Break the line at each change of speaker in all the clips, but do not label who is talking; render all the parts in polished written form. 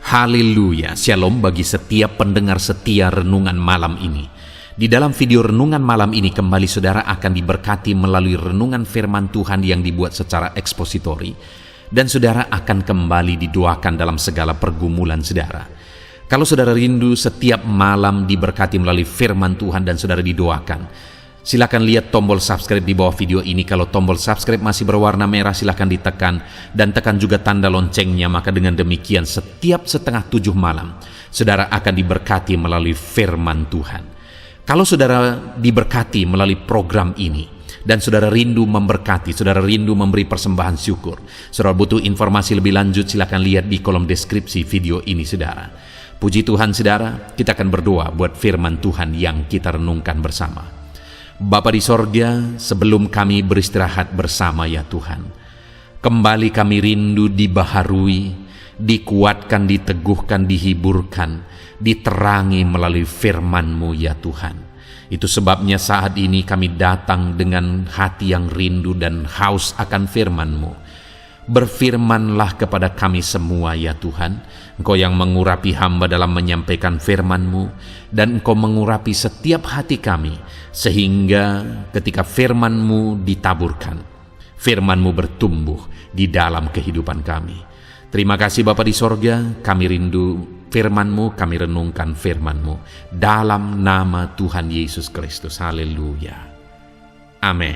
Haleluya, shalom bagi setiap pendengar setia renungan malam ini. Di dalam video renungan malam ini kembali saudara akan diberkati melalui renungan firman Tuhan yang dibuat secara ekspositori. Dan saudara akan kembali didoakan dalam segala pergumulan saudara. Kalau saudara rindu setiap malam diberkati melalui firman Tuhan dan saudara didoakan, silakan lihat tombol subscribe di bawah video ini. Kalau tombol subscribe masih berwarna merah, silakan ditekan dan tekan juga tanda loncengnya. Maka dengan demikian setiap setengah 7 malam saudara akan diberkati melalui firman Tuhan. Kalau saudara diberkati melalui program ini dan saudara rindu memberkati, saudara rindu memberi persembahan syukur, saudara butuh informasi lebih lanjut, silakan lihat di kolom deskripsi video ini saudara. Puji Tuhan saudara, kita akan berdoa buat firman Tuhan yang kita renungkan bersama. Bapa di sorga, sebelum kami beristirahat bersama ya Tuhan, kembali kami rindu dibaharui, dikuatkan, diteguhkan, dihiburkan, diterangi melalui firman-Mu ya Tuhan. Itu sebabnya saat ini kami datang dengan hati yang rindu dan haus akan firman-Mu. Berfirmanlah kepada kami semua ya Tuhan. Engkau yang mengurapi hamba dalam menyampaikan firman-Mu, dan Engkau mengurapi setiap hati kami, sehingga ketika firman-Mu ditaburkan, firman-Mu bertumbuh di dalam kehidupan kami. Terima kasih Bapa di sorga, kami rindu firman-Mu, kami renungkan firman-Mu dalam nama Tuhan Yesus Kristus. Haleluya. Amin.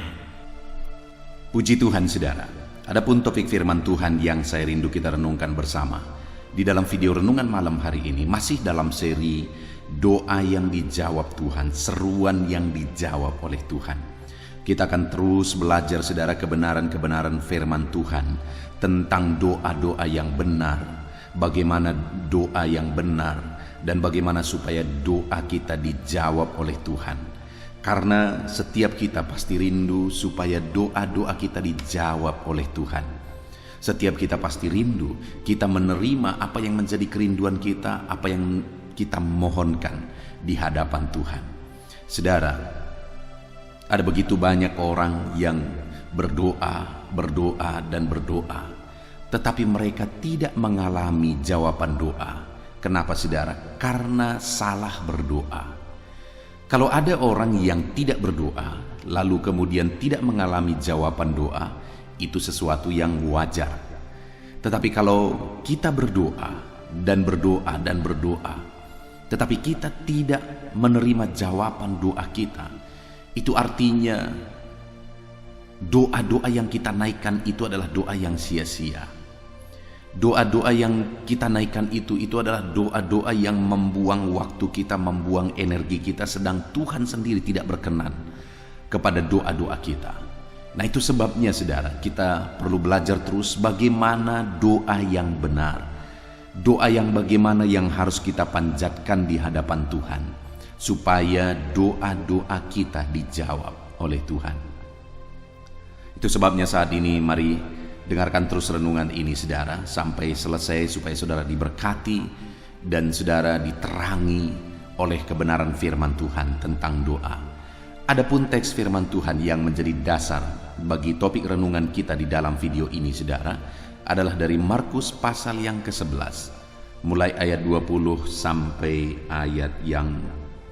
Puji Tuhan saudara. Adapun topik firman Tuhan yang saya rindu kita renungkan bersama di dalam video renungan malam hari ini masih dalam seri doa yang dijawab Tuhan, seruan yang dijawab oleh Tuhan. Kita akan terus belajar saudara kebenaran-kebenaran firman Tuhan tentang doa-doa yang benar, bagaimana doa yang benar, dan bagaimana supaya doa kita dijawab oleh Tuhan. Karena setiap kita pasti rindu supaya doa-doa kita dijawab oleh Tuhan. Setiap kita pasti rindu kita menerima apa yang menjadi kerinduan kita, apa yang kita mohonkan di hadapan Tuhan. Saudara, ada begitu banyak orang yang berdoa, dan berdoa, tetapi mereka tidak mengalami jawaban doa. Kenapa saudara? Karena salah berdoa. Kalau ada orang yang tidak berdoa, lalu kemudian tidak mengalami jawaban doa, itu sesuatu yang wajar. Tetapi kalau kita berdoa, tetapi kita tidak menerima jawaban doa kita, itu artinya doa-doa yang kita naikkan itu adalah doa yang sia-sia. Doa-doa yang kita naikkan itu adalah doa-doa yang membuang waktu kita, membuang energi kita, sedang Tuhan sendiri tidak berkenan kepada doa-doa kita. Nah itu sebabnya saudara, kita perlu belajar terus bagaimana doa yang benar, doa yang bagaimana yang harus kita panjatkan di hadapan Tuhan, supaya doa-doa kita dijawab oleh Tuhan. Itu sebabnya saat ini mari dengarkan terus renungan ini saudara sampai selesai, supaya saudara diberkati dan saudara diterangi oleh kebenaran firman Tuhan tentang doa. Adapun teks firman Tuhan yang menjadi dasar bagi topik renungan kita di dalam video ini saudara adalah dari Markus pasal yang ke-11 mulai ayat 20 sampai ayat yang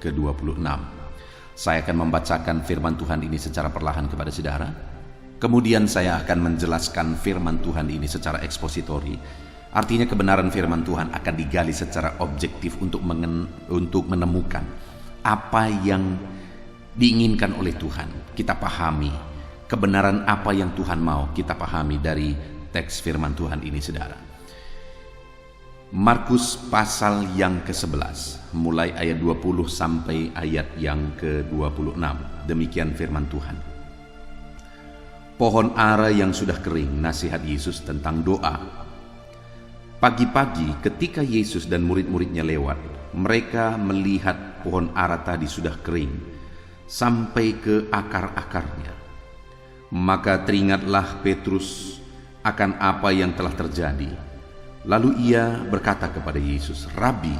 ke-26. Saya akan membacakan firman Tuhan ini secara perlahan kepada saudara. Kemudian saya akan menjelaskan firman Tuhan ini secara ekspositori. Artinya kebenaran firman Tuhan akan digali secara objektif untuk menemukan apa yang diinginkan oleh Tuhan. Kita pahami kebenaran apa yang Tuhan mau kita pahami dari teks firman Tuhan ini saudara. Markus pasal yang ke-11 mulai ayat 20 sampai ayat yang ke-26. Demikian firman Tuhan. Pohon ara yang sudah kering, nasihat Yesus tentang doa. Pagi-pagi ketika Yesus dan murid-muridnya lewat, mereka melihat pohon ara tadi sudah kering sampai ke akar-akarnya. Maka teringatlah Petrus akan apa yang telah terjadi. Lalu ia berkata kepada Yesus, "Rabi,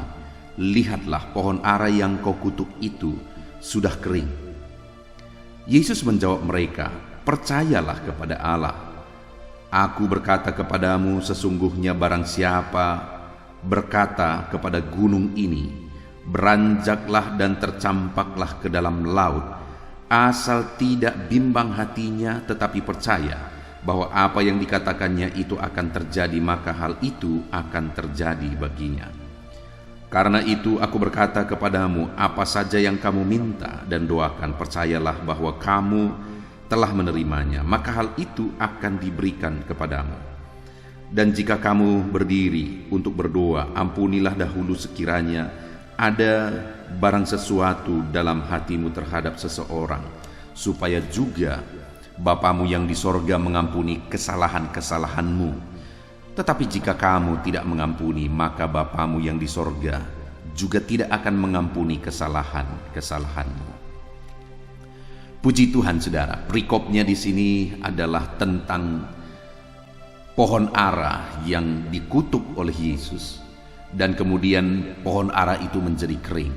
lihatlah pohon ara yang kau kutuk itu sudah kering." Yesus menjawab mereka, "Percayalah kepada Allah. Aku berkata kepadamu, sesungguhnya barang siapa
berkata kepada gunung ini, beranjaklah dan tercampaklah ke dalam laut, asal tidak bimbang hatinya tetapi percaya bahwa apa yang dikatakannya itu akan terjadi, maka hal itu akan terjadi baginya. Karena itu aku berkata kepadamu, apa saja yang kamu minta dan doakan, percayalah bahwa kamu telah menerimanya, maka hal itu akan diberikan kepadamu. Dan jika kamu berdiri untuk berdoa, ampunilah dahulu sekiranya ada barang sesuatu dalam hatimu terhadap seseorang, supaya juga Bapamu yang di sorga mengampuni kesalahan-kesalahanmu. Tetapi jika kamu tidak mengampuni, maka Bapamu yang di sorga juga tidak akan mengampuni kesalahan-kesalahanmu. Puji Tuhan, saudara. Perikopnya di sini adalah tentang pohon ara yang dikutuk oleh Yesus, dan kemudian pohon ara itu menjadi kering.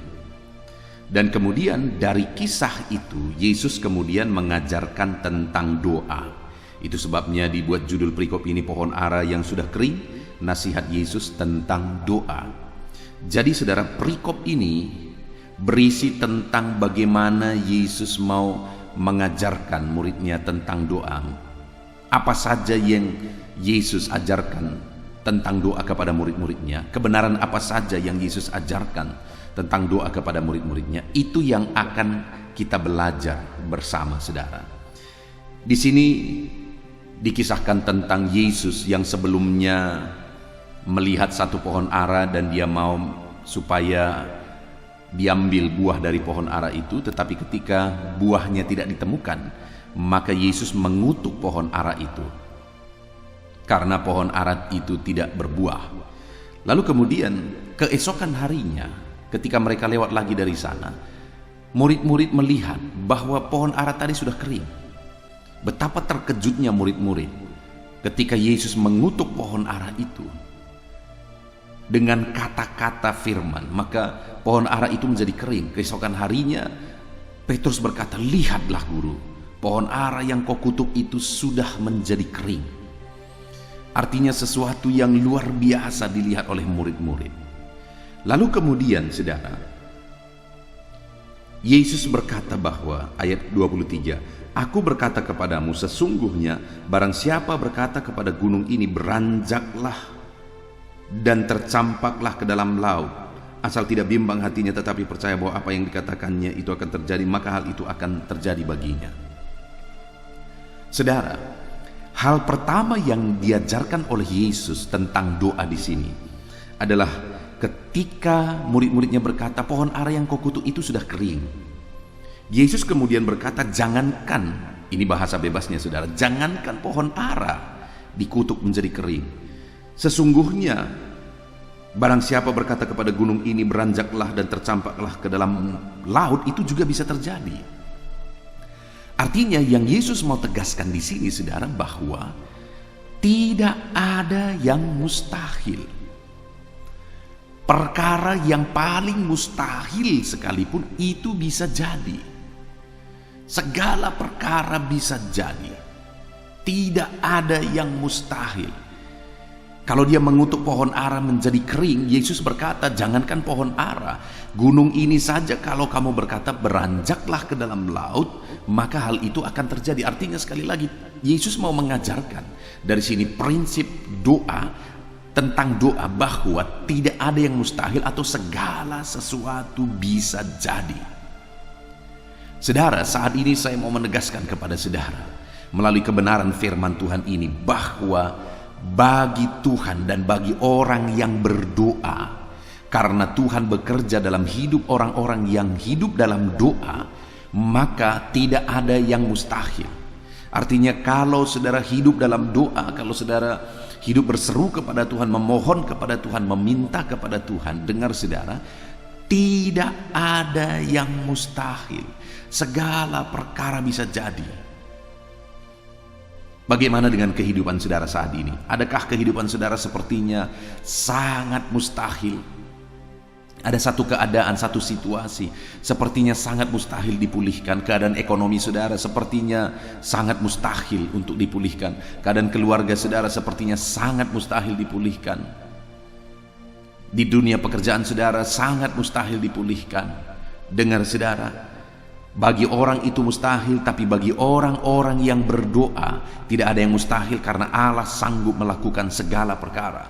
Dan kemudian dari kisah itu Yesus kemudian mengajarkan tentang doa. Itu sebabnya dibuat judul perikop ini pohon ara yang sudah kering, nasihat Yesus tentang doa. Jadi saudara, perikop ini berisi tentang bagaimana Yesus mau mengajarkan muridnya tentang doa. Apa saja yang Yesus ajarkan tentang doa kepada murid-muridnya, kebenaran apa saja yang Yesus ajarkan tentang doa kepada murid-muridnya, itu yang akan kita belajar bersama, saudara. Di sini dikisahkan tentang Yesus yang sebelumnya melihat satu pohon ara dan dia mau supaya diambil buah dari pohon ara itu, tetapi ketika buahnya tidak ditemukan, maka Yesus mengutuk pohon ara itu karena pohon ara itu tidak berbuah. Lalu kemudian keesokan harinya, ketika mereka lewat lagi dari sana, murid-murid melihat bahwa pohon ara tadi sudah kering. Betapa terkejutnya murid-murid ketika Yesus mengutuk pohon ara itu dengan kata-kata firman, maka pohon ara itu menjadi kering. Keesokan harinya Petrus berkata, lihatlah guru, pohon ara yang kau kutuk itu sudah menjadi kering. Artinya sesuatu yang luar biasa dilihat oleh murid-murid. Lalu kemudian, saudara, Yesus berkata bahwa ayat 23, aku berkata kepadamu, sesungguhnya barang siapa berkata kepada gunung ini, beranjaklah dan tercampaklah ke dalam laut, asal tidak bimbang hatinya tetapi percaya bahwa apa yang dikatakannya itu akan terjadi, maka hal itu akan terjadi baginya. Saudara, hal pertama yang diajarkan oleh Yesus tentang doa di sini adalah ketika murid-muridnya berkata, pohon ara yang kau kutuk itu sudah kering. Yesus kemudian berkata, jangankan, ini bahasa bebasnya saudara, jangankan pohon ara dikutuk menjadi kering. Sesungguhnya barang siapa berkata kepada gunung ini, beranjaklah dan tercampaklah ke dalam laut, itu juga bisa terjadi. Artinya yang Yesus mau tegaskan di sini, saudara, bahwa tidak ada yang mustahil. Perkara yang paling mustahil sekalipun itu bisa jadi. Segala perkara bisa jadi. Tidak ada yang mustahil. Kalau dia mengutuk pohon ara menjadi kering, Yesus berkata, jangankan pohon ara, gunung ini saja kalau kamu berkata beranjaklah ke dalam laut, maka hal itu akan terjadi. Artinya sekali lagi, Yesus mau mengajarkan dari sini prinsip doa, tentang doa, bahwa tidak ada yang mustahil atau segala sesuatu bisa jadi. Saudara, saat ini saya mau menegaskan kepada saudara melalui kebenaran firman Tuhan ini, bahwa bagi Tuhan dan bagi orang yang berdoa, karena Tuhan bekerja dalam hidup orang-orang yang hidup dalam doa, maka tidak ada yang mustahil. Artinya kalau saudara hidup dalam doa, kalau saudara hidup berseru kepada Tuhan, memohon kepada Tuhan, meminta kepada Tuhan, dengar saudara, tidak ada yang mustahil. Segala perkara bisa jadi. Bagaimana dengan kehidupan saudara saat ini? Adakah kehidupan saudara sepertinya sangat mustahil? Ada satu keadaan, satu situasi sepertinya sangat mustahil dipulihkan. Keadaan ekonomi saudara sepertinya sangat mustahil untuk dipulihkan. Keadaan keluarga saudara sepertinya sangat mustahil dipulihkan. Di dunia pekerjaan saudara sangat mustahil dipulihkan. Dengar saudara, bagi orang itu mustahil, tapi bagi orang-orang yang berdoa tidak ada yang mustahil karena Allah sanggup melakukan segala perkara.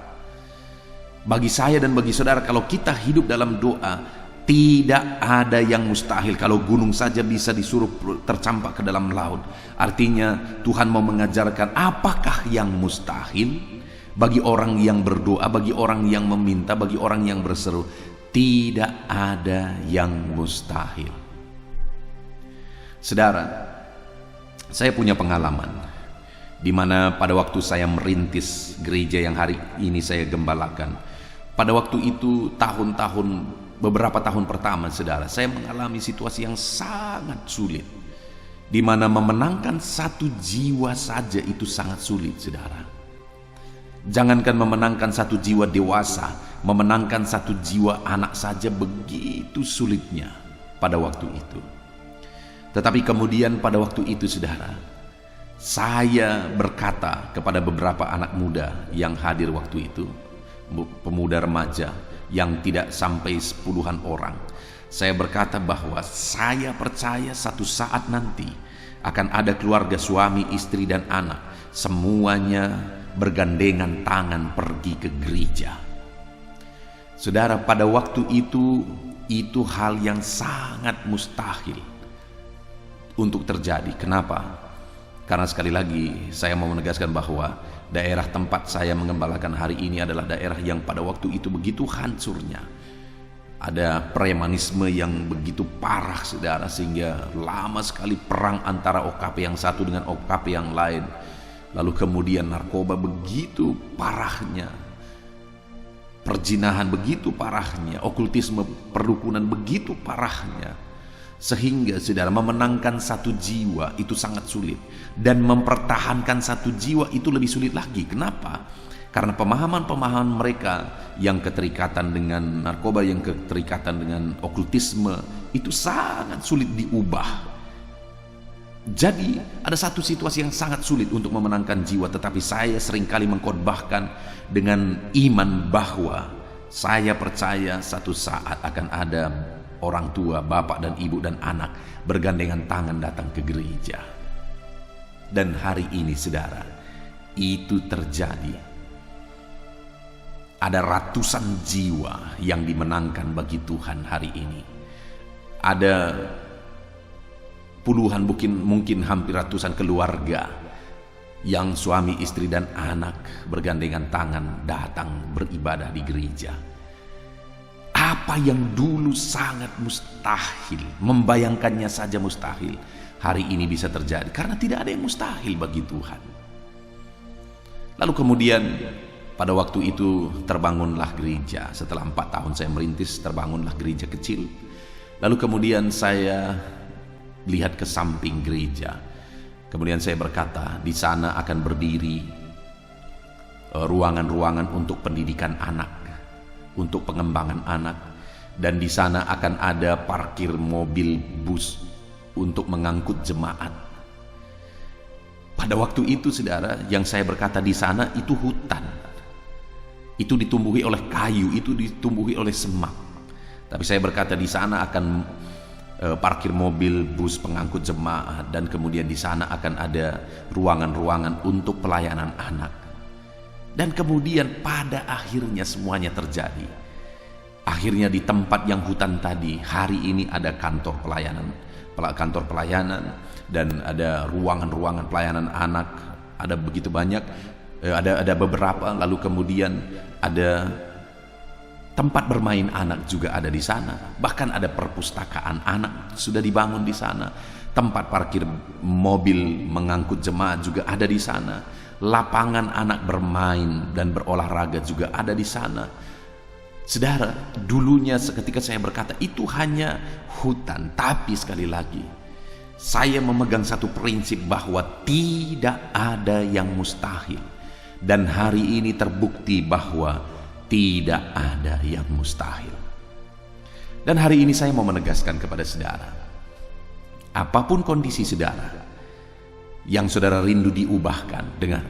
Bagi saya dan bagi saudara, kalau kita hidup dalam doa, tidak ada yang mustahil. Kalau gunung saja bisa disuruh tercampak ke dalam laut. Artinya Tuhan mau mengajarkan apakah yang mustahil. Bagi orang yang berdoa, bagi orang yang meminta, bagi orang yang berseru, tidak ada yang mustahil. Saudara, saya punya pengalaman di mana pada waktu saya merintis gereja yang hari ini saya gembalakan. Pada waktu itu beberapa tahun pertama, saudara, saya mengalami situasi yang sangat sulit, di mana memenangkan satu jiwa saja itu sangat sulit, saudara. Jangankan memenangkan satu jiwa dewasa, memenangkan satu jiwa anak saja begitu sulitnya pada waktu itu. Tetapi kemudian pada waktu itu, saudara, saya berkata kepada beberapa anak muda yang hadir waktu itu, pemuda remaja yang tidak sampai 10-an orang. Saya berkata bahwa saya percaya satu saat nanti akan ada keluarga, suami, istri, dan anak, semuanya bergandengan tangan pergi ke gereja. Saudara, pada waktu itu hal yang sangat mustahil untuk terjadi. Kenapa? Karena sekali lagi saya mau menegaskan bahwa daerah tempat saya mengembalakan hari ini adalah daerah yang pada waktu itu begitu hancurnya. Ada premanisme yang begitu parah, saudara, sehingga lama sekali perang antara OKP yang satu dengan OKP yang lain. Lalu kemudian narkoba begitu parahnya, perzinahan begitu parahnya, okultisme perdukunan begitu parahnya, sehingga saudara, memenangkan satu jiwa itu sangat sulit, dan mempertahankan satu jiwa itu lebih sulit lagi. Kenapa? Karena pemahaman-pemahaman mereka yang keterikatan dengan narkoba, yang keterikatan dengan okultisme itu sangat sulit diubah. Jadi ada satu situasi yang sangat sulit untuk memenangkan jiwa, tetapi saya seringkali mengkhotbahkan dengan iman bahwa saya percaya satu saat akan ada orang tua, bapak dan ibu dan anak bergandengan tangan datang ke gereja. Dan hari ini, saudara, itu terjadi. Ada ratusan jiwa yang dimenangkan bagi Tuhan hari ini. Ada puluhan, mungkin hampir ratusan keluarga yang suami, istri, dan anak bergandengan tangan datang beribadah di gereja. Apa yang dulu sangat mustahil, membayangkannya saja mustahil, hari ini bisa terjadi karena tidak ada yang mustahil bagi Tuhan. Lalu kemudian pada waktu itu terbangunlah gereja. Setelah 4 tahun saya merintis, terbangunlah gereja kecil. Lalu kemudian saya lihat ke samping gereja. Kemudian saya berkata, di sana akan berdiri ruangan-ruangan untuk pendidikan anak, untuk pengembangan anak, dan di sana akan ada parkir mobil bus untuk mengangkut jemaat. Pada waktu itu, saudara, yang saya berkata di sana itu hutan. Itu ditumbuhi oleh kayu, itu ditumbuhi oleh semak. Tapi saya berkata di sana akan parkir mobil bus pengangkut jemaat, dan kemudian di sana akan ada ruangan-ruangan untuk pelayanan anak. Dan kemudian pada akhirnya semuanya terjadi. Akhirnya di tempat yang hutan tadi, hari ini ada kantor pelayanan dan ada ruangan-ruangan pelayanan anak, ada begitu banyak, ada beberapa. Lalu kemudian ada tempat bermain anak juga ada di sana. Bahkan ada perpustakaan anak sudah dibangun di sana. Tempat parkir mobil mengangkut jemaat juga ada di sana. Lapangan anak bermain dan berolahraga juga ada di sana. Saudara, dulunya ketika saya berkata itu hanya hutan, tapi sekali lagi saya memegang satu prinsip bahwa tidak ada yang mustahil. Dan hari ini terbukti bahwa tidak ada yang mustahil. Dan hari ini saya mau menegaskan kepada saudara, apapun kondisi saudara yang saudara rindu diubahkan, dengar,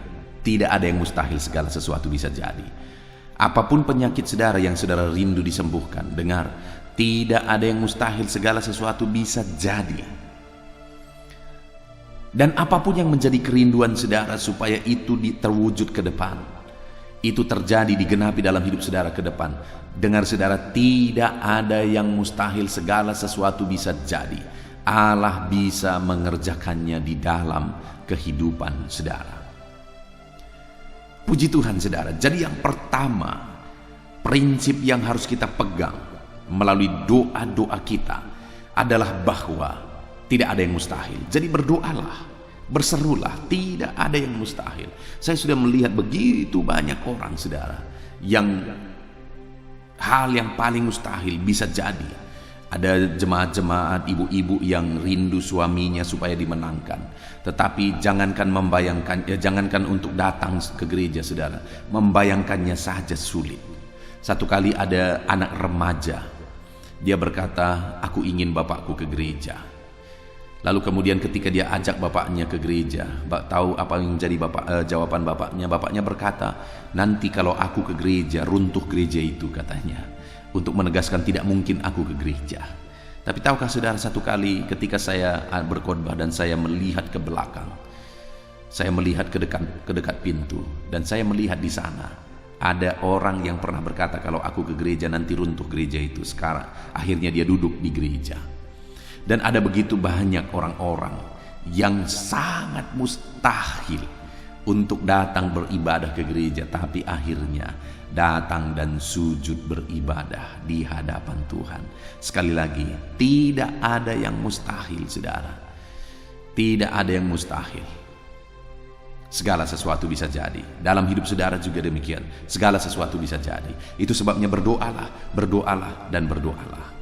tidak ada yang mustahil, segala sesuatu bisa jadi. Apapun penyakit saudara yang saudara rindu disembuhkan, dengar, tidak ada yang mustahil, segala sesuatu bisa jadi. Dan apapun yang menjadi kerinduan saudara supaya itu terwujud ke depan, itu terjadi, digenapi dalam hidup saudara ke depan. Dengar saudara, tidak ada yang mustahil, segala sesuatu bisa jadi. Allah bisa mengerjakannya di dalam kehidupan saudara. Puji Tuhan saudara. Jadi yang pertama, prinsip yang harus kita pegang melalui doa-doa kita adalah bahwa tidak ada yang mustahil. Jadi berdoalah, berserulah, tidak ada yang mustahil. Saya sudah melihat begitu banyak orang saudara yang hal yang paling mustahil bisa jadi. Ada jemaat-jemaat ibu-ibu yang rindu suaminya supaya dimenangkan, tetapi jangankan jangankan untuk datang ke gereja saudara, membayangkannya saja sulit. Satu kali ada anak remaja, dia berkata, aku ingin bapakku ke gereja. Lalu kemudian ketika dia ajak bapaknya ke gereja, tahu apa yang jadi jawaban bapaknya? Bapaknya berkata, nanti kalau aku ke gereja, runtuh gereja itu, katanya. Untuk menegaskan tidak mungkin aku ke gereja. Tapi tahukah saudara, satu kali ketika saya berkhotbah dan saya melihat ke belakang, saya melihat ke dekat pintu, dan saya melihat di sana ada orang yang pernah berkata, kalau aku ke gereja nanti runtuh gereja itu. Sekarang akhirnya dia duduk di gereja. Dan ada begitu banyak orang-orang yang sangat mustahil untuk datang beribadah ke gereja, tapi akhirnya datang dan sujud beribadah di hadapan Tuhan. Sekali lagi, tidak ada yang mustahil saudara. Tidak ada yang mustahil. Segala sesuatu bisa jadi. Dalam hidup saudara juga demikian. Segala sesuatu bisa jadi. Itu sebabnya berdoalah, berdoalah, dan berdoalah.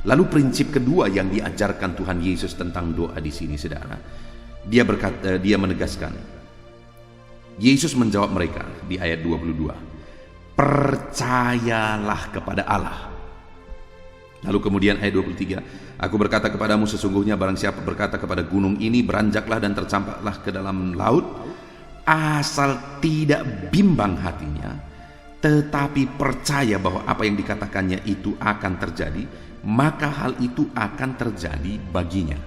Lalu prinsip kedua yang diajarkan Tuhan Yesus tentang doa di sini saudara, dia menegaskan. Yesus menjawab mereka di ayat 22. Percayalah kepada Allah. Lalu kemudian ayat 23, aku berkata kepadamu, sesungguhnya barang siapa berkata kepada gunung ini, beranjaklah dan tercampaklah ke dalam laut, asal tidak bimbang hatinya, tetapi percaya bahwa apa yang dikatakannya itu akan terjadi, maka hal itu akan terjadi baginya.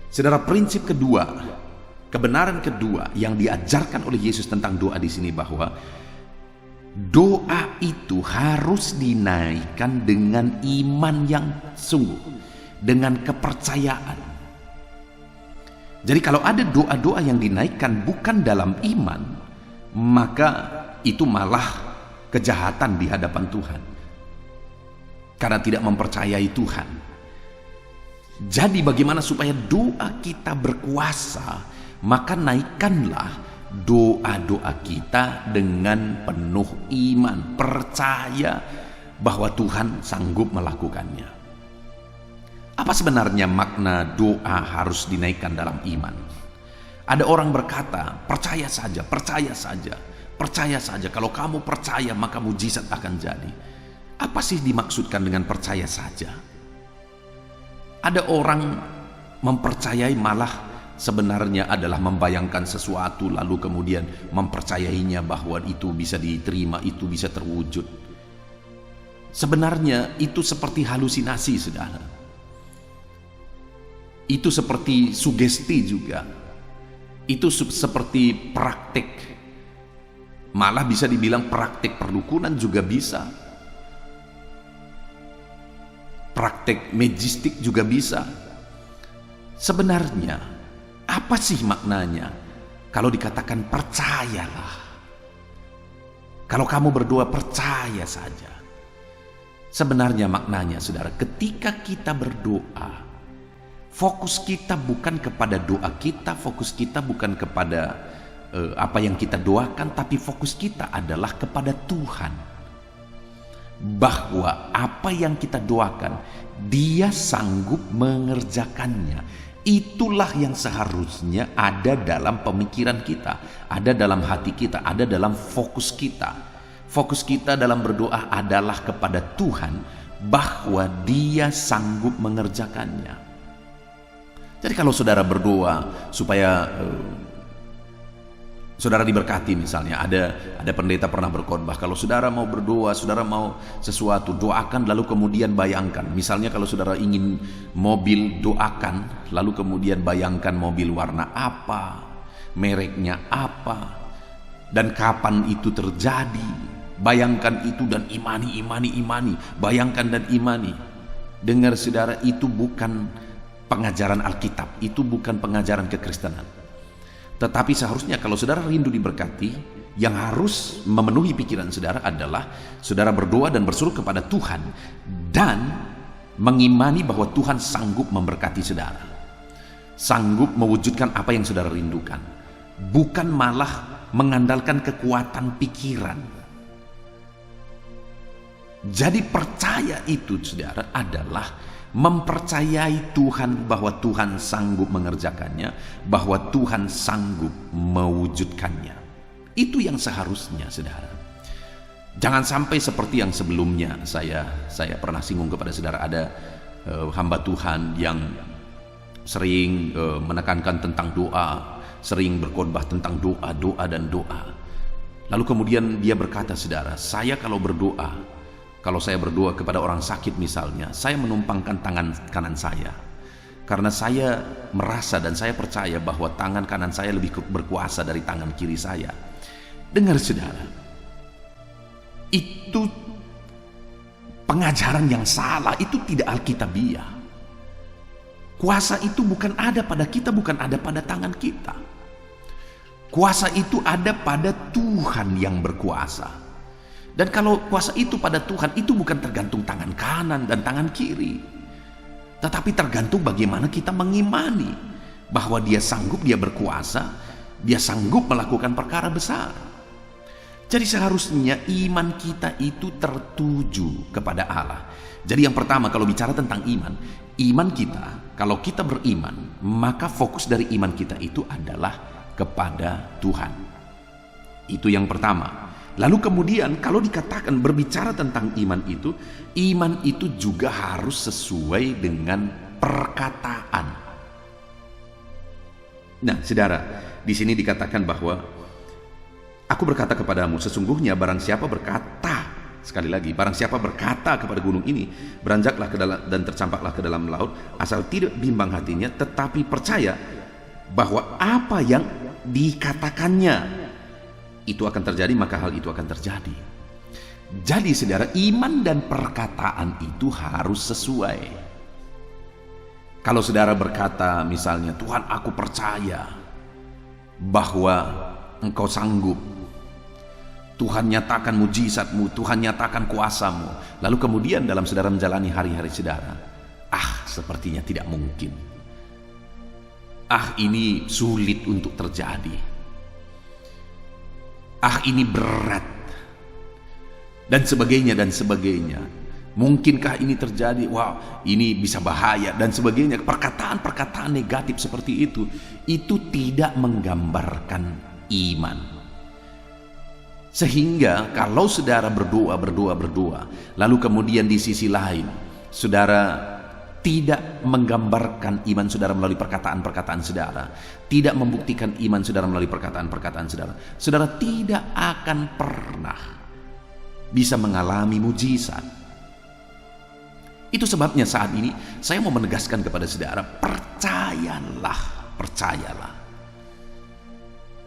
Saudara, prinsip kedua, kebenaran kedua yang diajarkan oleh Yesus tentang doa di sini, bahwa doa itu harus dinaikkan dengan iman yang sungguh, dengan kepercayaan. Jadi kalau ada doa-doa yang dinaikkan bukan dalam iman, maka itu malah kejahatan di hadapan Tuhan, karena tidak mempercayai Tuhan. Jadi bagaimana supaya doa kita berkuasa? Maka naikkanlah doa-doa kita dengan penuh iman, percaya bahwa Tuhan sanggup melakukannya. Apa sebenarnya makna doa harus dinaikkan dalam iman? Ada orang berkata, percaya saja, percaya saja, percaya saja. Kalau kamu percaya maka mujizat akan jadi. Apa sih dimaksudkan dengan percaya saja? Ada orang mempercayai malah sebenarnya adalah membayangkan sesuatu lalu kemudian mempercayainya bahwa itu bisa diterima, itu bisa terwujud. Sebenarnya itu seperti halusinasi saudara. Itu seperti sugesti juga. Itu seperti praktik. Malah bisa dibilang praktik perdukunan juga bisa. Praktik magistik juga bisa. Sebenarnya apa sih maknanya kalau dikatakan percayalah? Kalau kamu berdoa percaya saja. Sebenarnya maknanya saudara, ketika kita berdoa, fokus kita bukan kepada doa kita, fokus kita bukan kepada apa yang kita doakan, tapi fokus kita adalah kepada Tuhan. Bahwa apa yang kita doakan, Dia sanggup mengerjakannya. Itulah yang seharusnya ada dalam pemikiran kita, ada dalam hati kita, ada dalam fokus kita. Fokus kita dalam berdoa adalah kepada Tuhan, bahwa Dia sanggup mengerjakannya. Jadi kalau saudara berdoa supaya Saudara diberkati misalnya, ada pendeta pernah berkhotbah, kalau saudara mau berdoa, saudara mau sesuatu, doakan lalu kemudian bayangkan. Misalnya kalau saudara ingin mobil, doakan lalu kemudian bayangkan mobil warna apa, mereknya apa, dan kapan itu terjadi. Bayangkan itu dan imani, bayangkan dan imani. Dengar saudara, itu bukan pengajaran Alkitab, itu bukan pengajaran kekristenan. Tetapi seharusnya kalau saudara rindu diberkati, yang harus memenuhi pikiran saudara adalah saudara berdoa dan berseru kepada Tuhan dan mengimani bahwa Tuhan sanggup memberkati saudara, sanggup mewujudkan apa yang saudara rindukan, bukan malah mengandalkan kekuatan pikiran. Jadi percaya itu saudara adalah mempercayai Tuhan bahwa Tuhan sanggup mengerjakannya, bahwa Tuhan sanggup mewujudkannya. Itu yang seharusnya saudara. Jangan sampai seperti yang sebelumnya saya pernah singgung kepada saudara, ada hamba Tuhan yang sering menekankan tentang doa, sering berkhotbah tentang doa dan doa. Lalu kemudian dia berkata, saudara, saya kalau saya berdoa kepada orang sakit misalnya, saya menumpangkan tangan kanan saya. Karena saya merasa dan saya percaya bahwa tangan kanan saya lebih berkuasa dari tangan kiri saya. Dengar saudara, itu pengajaran yang salah, itu tidak alkitabiah. Kuasa itu bukan ada pada kita, bukan ada pada tangan kita. Kuasa itu ada pada Tuhan yang berkuasa. Dan kalau kuasa itu pada Tuhan, itu bukan tergantung tangan kanan dan tangan kiri, tetapi tergantung bagaimana kita mengimani bahwa dia sanggup, dia berkuasa, dia sanggup melakukan perkara besar. Jadi seharusnya iman kita itu tertuju kepada Allah. Jadi yang pertama, kalau bicara tentang iman kita, kalau kita beriman, maka fokus dari iman kita itu adalah kepada Tuhan. Itu yang pertama. Lalu kemudian kalau dikatakan berbicara tentang iman itu juga harus sesuai dengan perkataan. Nah, saudara, di sini dikatakan bahwa aku berkata kepadamu, sesungguhnya barang siapa berkata, sekali lagi, barang siapa berkata kepada gunung ini, beranjaklah ke dalam dan tercampaklah ke dalam laut, asal tidak bimbang hatinya, tetapi percaya bahwa apa yang dikatakannya itu akan terjadi, maka hal itu akan terjadi. Jadi saudara, iman dan perkataan itu harus sesuai. Kalau saudara berkata misalnya, Tuhan, aku percaya bahwa Engkau sanggup, Tuhan nyatakan mujizatmu, Tuhan nyatakan kuasamu, lalu kemudian dalam saudara menjalani hari-hari saudara, sepertinya tidak mungkin, ini sulit untuk terjadi, ini berat, dan sebagainya. Mungkinkah ini terjadi? Wow, ini bisa bahaya, dan sebagainya. Perkataan-perkataan negatif seperti itu tidak menggambarkan iman. Sehingga kalau saudara berdoa, lalu kemudian di sisi lain saudara tidak menggambarkan iman saudara melalui perkataan-perkataan saudara, tidak membuktikan iman saudara melalui perkataan-perkataan saudara, saudara tidak akan pernah bisa mengalami mujizat. Itu sebabnya saat ini saya mau menegaskan kepada saudara, percayalah.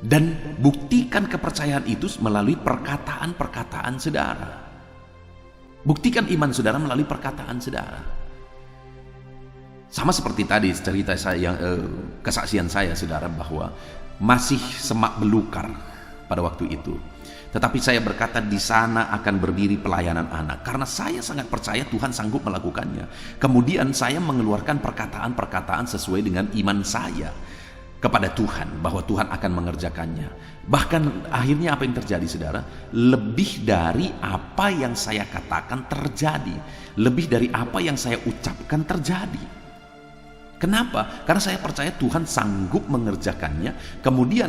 Dan buktikan kepercayaan itu melalui perkataan-perkataan saudara. Buktikan iman saudara melalui perkataan saudara. Sama seperti tadi cerita saya, kesaksian saya saudara, bahwa masih semak belukar pada waktu itu. Tetapi saya berkata, di sana akan berdiri pelayanan anak, karena saya sangat percaya Tuhan sanggup melakukannya. Kemudian saya mengeluarkan perkataan-perkataan sesuai dengan iman saya kepada Tuhan, bahwa Tuhan akan mengerjakannya. Bahkan akhirnya apa yang terjadi saudara? Lebih dari apa yang saya katakan terjadi, lebih dari apa yang saya ucapkan terjadi. Kenapa? Karena saya percaya Tuhan sanggup mengerjakannya. Kemudian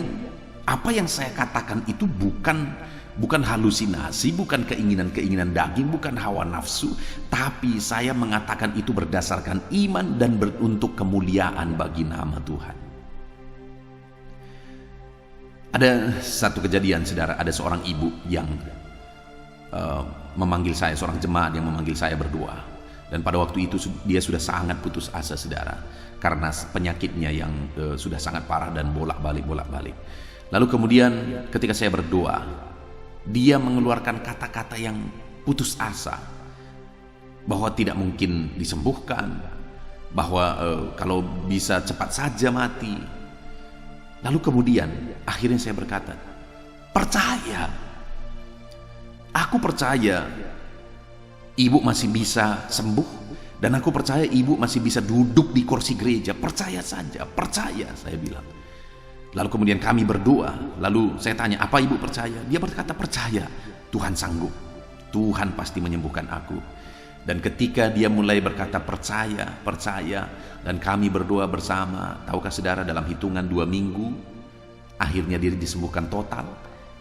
apa yang saya katakan itu bukan halusinasi, bukan keinginan-keinginan daging, bukan hawa nafsu, tapi saya mengatakan itu berdasarkan iman dan untuk kemuliaan bagi nama Tuhan. Ada satu kejadian, saudara, ada seorang ibu yang memanggil saya, seorang jemaat yang memanggil saya berdoa. Dan pada waktu itu dia sudah sangat putus asa, saudara, karena penyakitnya yang sudah sangat parah dan bolak-balik. Lalu kemudian ketika saya berdoa, dia mengeluarkan kata-kata yang putus asa, bahwa tidak mungkin disembuhkan, bahwa kalau bisa cepat saja mati. Lalu kemudian akhirnya saya berkata, percaya, aku percaya ibu masih bisa sembuh, dan aku percaya ibu masih bisa duduk di kursi gereja. Percaya saja, percaya, saya bilang. Lalu kemudian kami berdoa. Lalu saya tanya, apa ibu percaya? Dia berkata, percaya, Tuhan sanggup, Tuhan pasti menyembuhkan aku. Dan ketika dia mulai berkata percaya, dan kami berdoa bersama, tahukah saudara, dalam hitungan 2 minggu akhirnya dia disembuhkan total.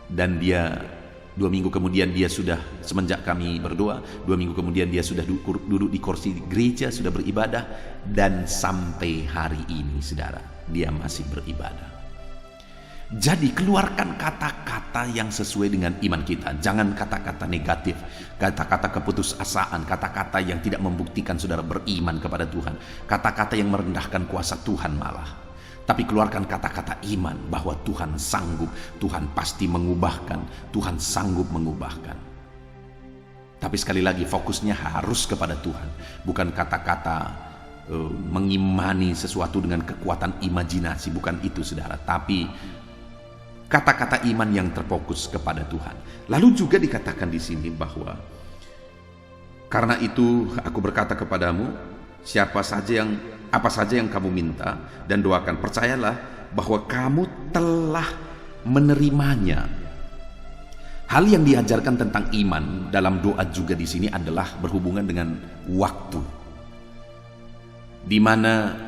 Dan dia 2 minggu kemudian dia sudah, semenjak kami berdoa, 2 minggu kemudian dia sudah duduk di kursi gereja, sudah beribadah. Dan sampai hari ini, saudara, dia masih beribadah. Jadi keluarkan kata-kata yang sesuai dengan iman kita. Jangan kata-kata negatif, kata-kata keputusasaan, kata-kata yang tidak membuktikan saudara beriman kepada Tuhan, kata-kata yang merendahkan kuasa Tuhan malah. Tapi keluarkan kata-kata iman, bahwa Tuhan sanggup, Tuhan pasti mengubahkan, Tuhan sanggup mengubahkan. Tapi sekali lagi fokusnya harus kepada Tuhan, bukan kata-kata mengimani sesuatu dengan kekuatan imajinasi, bukan itu, saudara. Tapi kata-kata iman yang terfokus kepada Tuhan. Lalu juga dikatakan di sini bahwa karena itu aku berkata kepadamu, apa saja yang kamu minta dan doakan, percayalah bahwa kamu telah menerimanya. Hal yang diajarkan tentang iman dalam doa juga di sini adalah berhubungan dengan waktu, di mana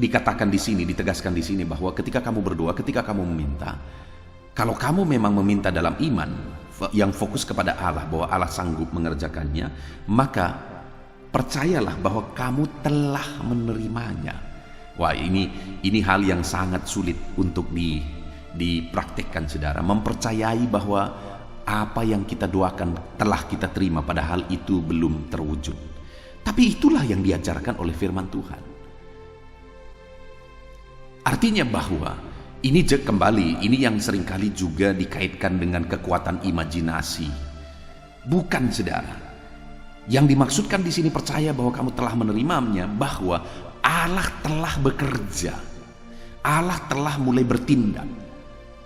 dikatakan di sini, ditegaskan di sini bahwa ketika kamu berdoa, ketika kamu meminta, kalau kamu memang meminta dalam iman yang fokus kepada Allah, bahwa Allah sanggup mengerjakannya, maka percayalah bahwa kamu telah menerimanya. Wah, ini hal yang sangat sulit untuk dipraktekkan, saudara. Mempercayai bahwa apa yang kita doakan telah kita terima, padahal itu belum terwujud. Tapi itulah yang diajarkan oleh firman Tuhan. Artinya bahwa ini kembali, ini yang seringkali juga dikaitkan dengan kekuatan imajinasi. Bukan, saudara. Yang dimaksudkan di sini percaya bahwa kamu telah menerimanya, bahwa Allah telah bekerja. Allah telah mulai bertindak.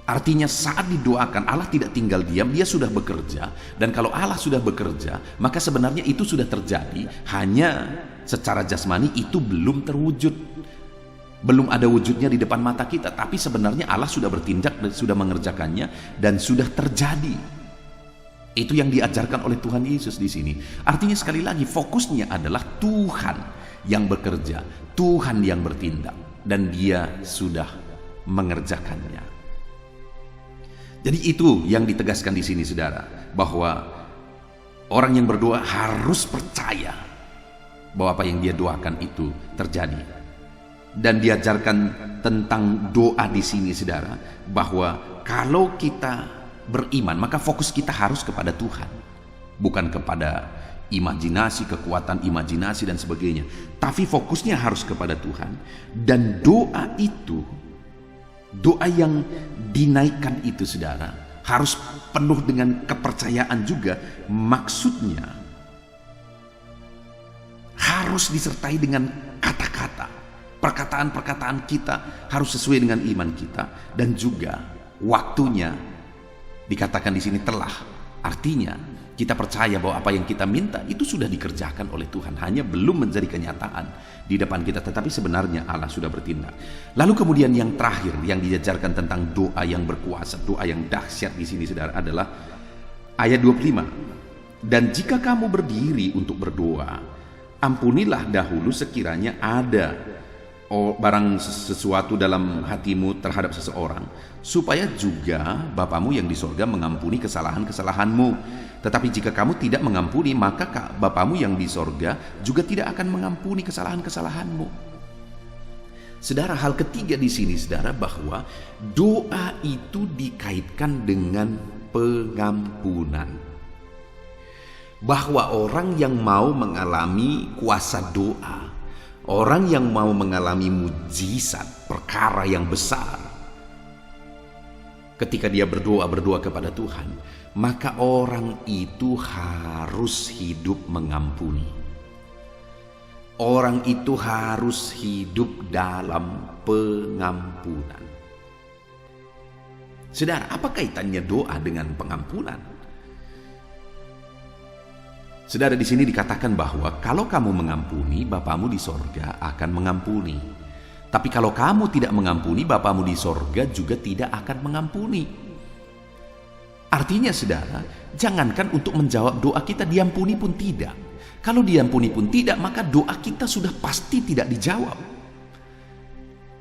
Artinya saat didoakan, Allah tidak tinggal diam, dia sudah bekerja. Dan kalau Allah sudah bekerja, maka sebenarnya itu sudah terjadi, hanya secara jasmani itu belum terwujud. Belum ada wujudnya di depan mata kita, tapi sebenarnya Allah sudah bertindak dan sudah mengerjakannya dan sudah terjadi. Itu yang diajarkan oleh Tuhan Yesus di sini. Artinya sekali lagi fokusnya adalah Tuhan yang bekerja, Tuhan yang bertindak, dan Dia sudah mengerjakannya. Jadi itu yang ditegaskan di sini, saudara, bahwa orang yang berdoa harus percaya bahwa apa yang dia doakan itu terjadi. Dan diajarkan tentang doa di sini, saudara, bahwa kalau kita beriman, maka fokus kita harus kepada Tuhan, bukan kepada imajinasi, kekuatan imajinasi dan sebagainya. Tapi fokusnya harus kepada Tuhan. Dan doa itu, doa yang dinaikkan itu, saudara, harus penuh dengan kepercayaan juga. Maksudnya harus disertai dengan kata-kata. Perkataan-perkataan kita harus sesuai dengan iman kita, dan juga waktunya dikatakan di sini telah. Artinya kita percaya bahwa apa yang kita minta itu sudah dikerjakan oleh Tuhan, hanya belum menjadi kenyataan di depan kita, tetapi sebenarnya Allah sudah bertindak. Lalu kemudian yang terakhir yang diajarkan tentang doa yang berkuasa, doa yang dahsyat di sini, saudara, adalah ayat 25. Dan jika kamu berdiri untuk berdoa, ampunilah dahulu sekiranya ada barang sesuatu dalam hatimu terhadap seseorang, supaya juga Bapamu yang di sorga mengampuni kesalahan-kesalahanmu. Tetapi jika kamu tidak mengampuni, maka Bapamu yang di sorga juga tidak akan mengampuni kesalahan-kesalahanmu. Saudara, hal ketiga di sini, saudara, bahwa doa itu dikaitkan dengan pengampunan. Bahwa orang yang mau mengalami kuasa doa, orang yang mau mengalami mujizat, perkara yang besar, ketika dia berdoa kepada Tuhan, maka orang itu harus hidup mengampuni. Orang itu harus hidup dalam pengampunan. Saudara, apa kaitannya doa dengan pengampunan? Saudara, di sini dikatakan bahwa kalau kamu mengampuni, Bapamu di sorga akan mengampuni. Tapi kalau kamu tidak mengampuni, Bapamu di sorga juga tidak akan mengampuni. Artinya, saudara, jangankan untuk menjawab doa kita diampuni pun tidak. Kalau diampuni pun tidak, maka doa kita sudah pasti tidak dijawab.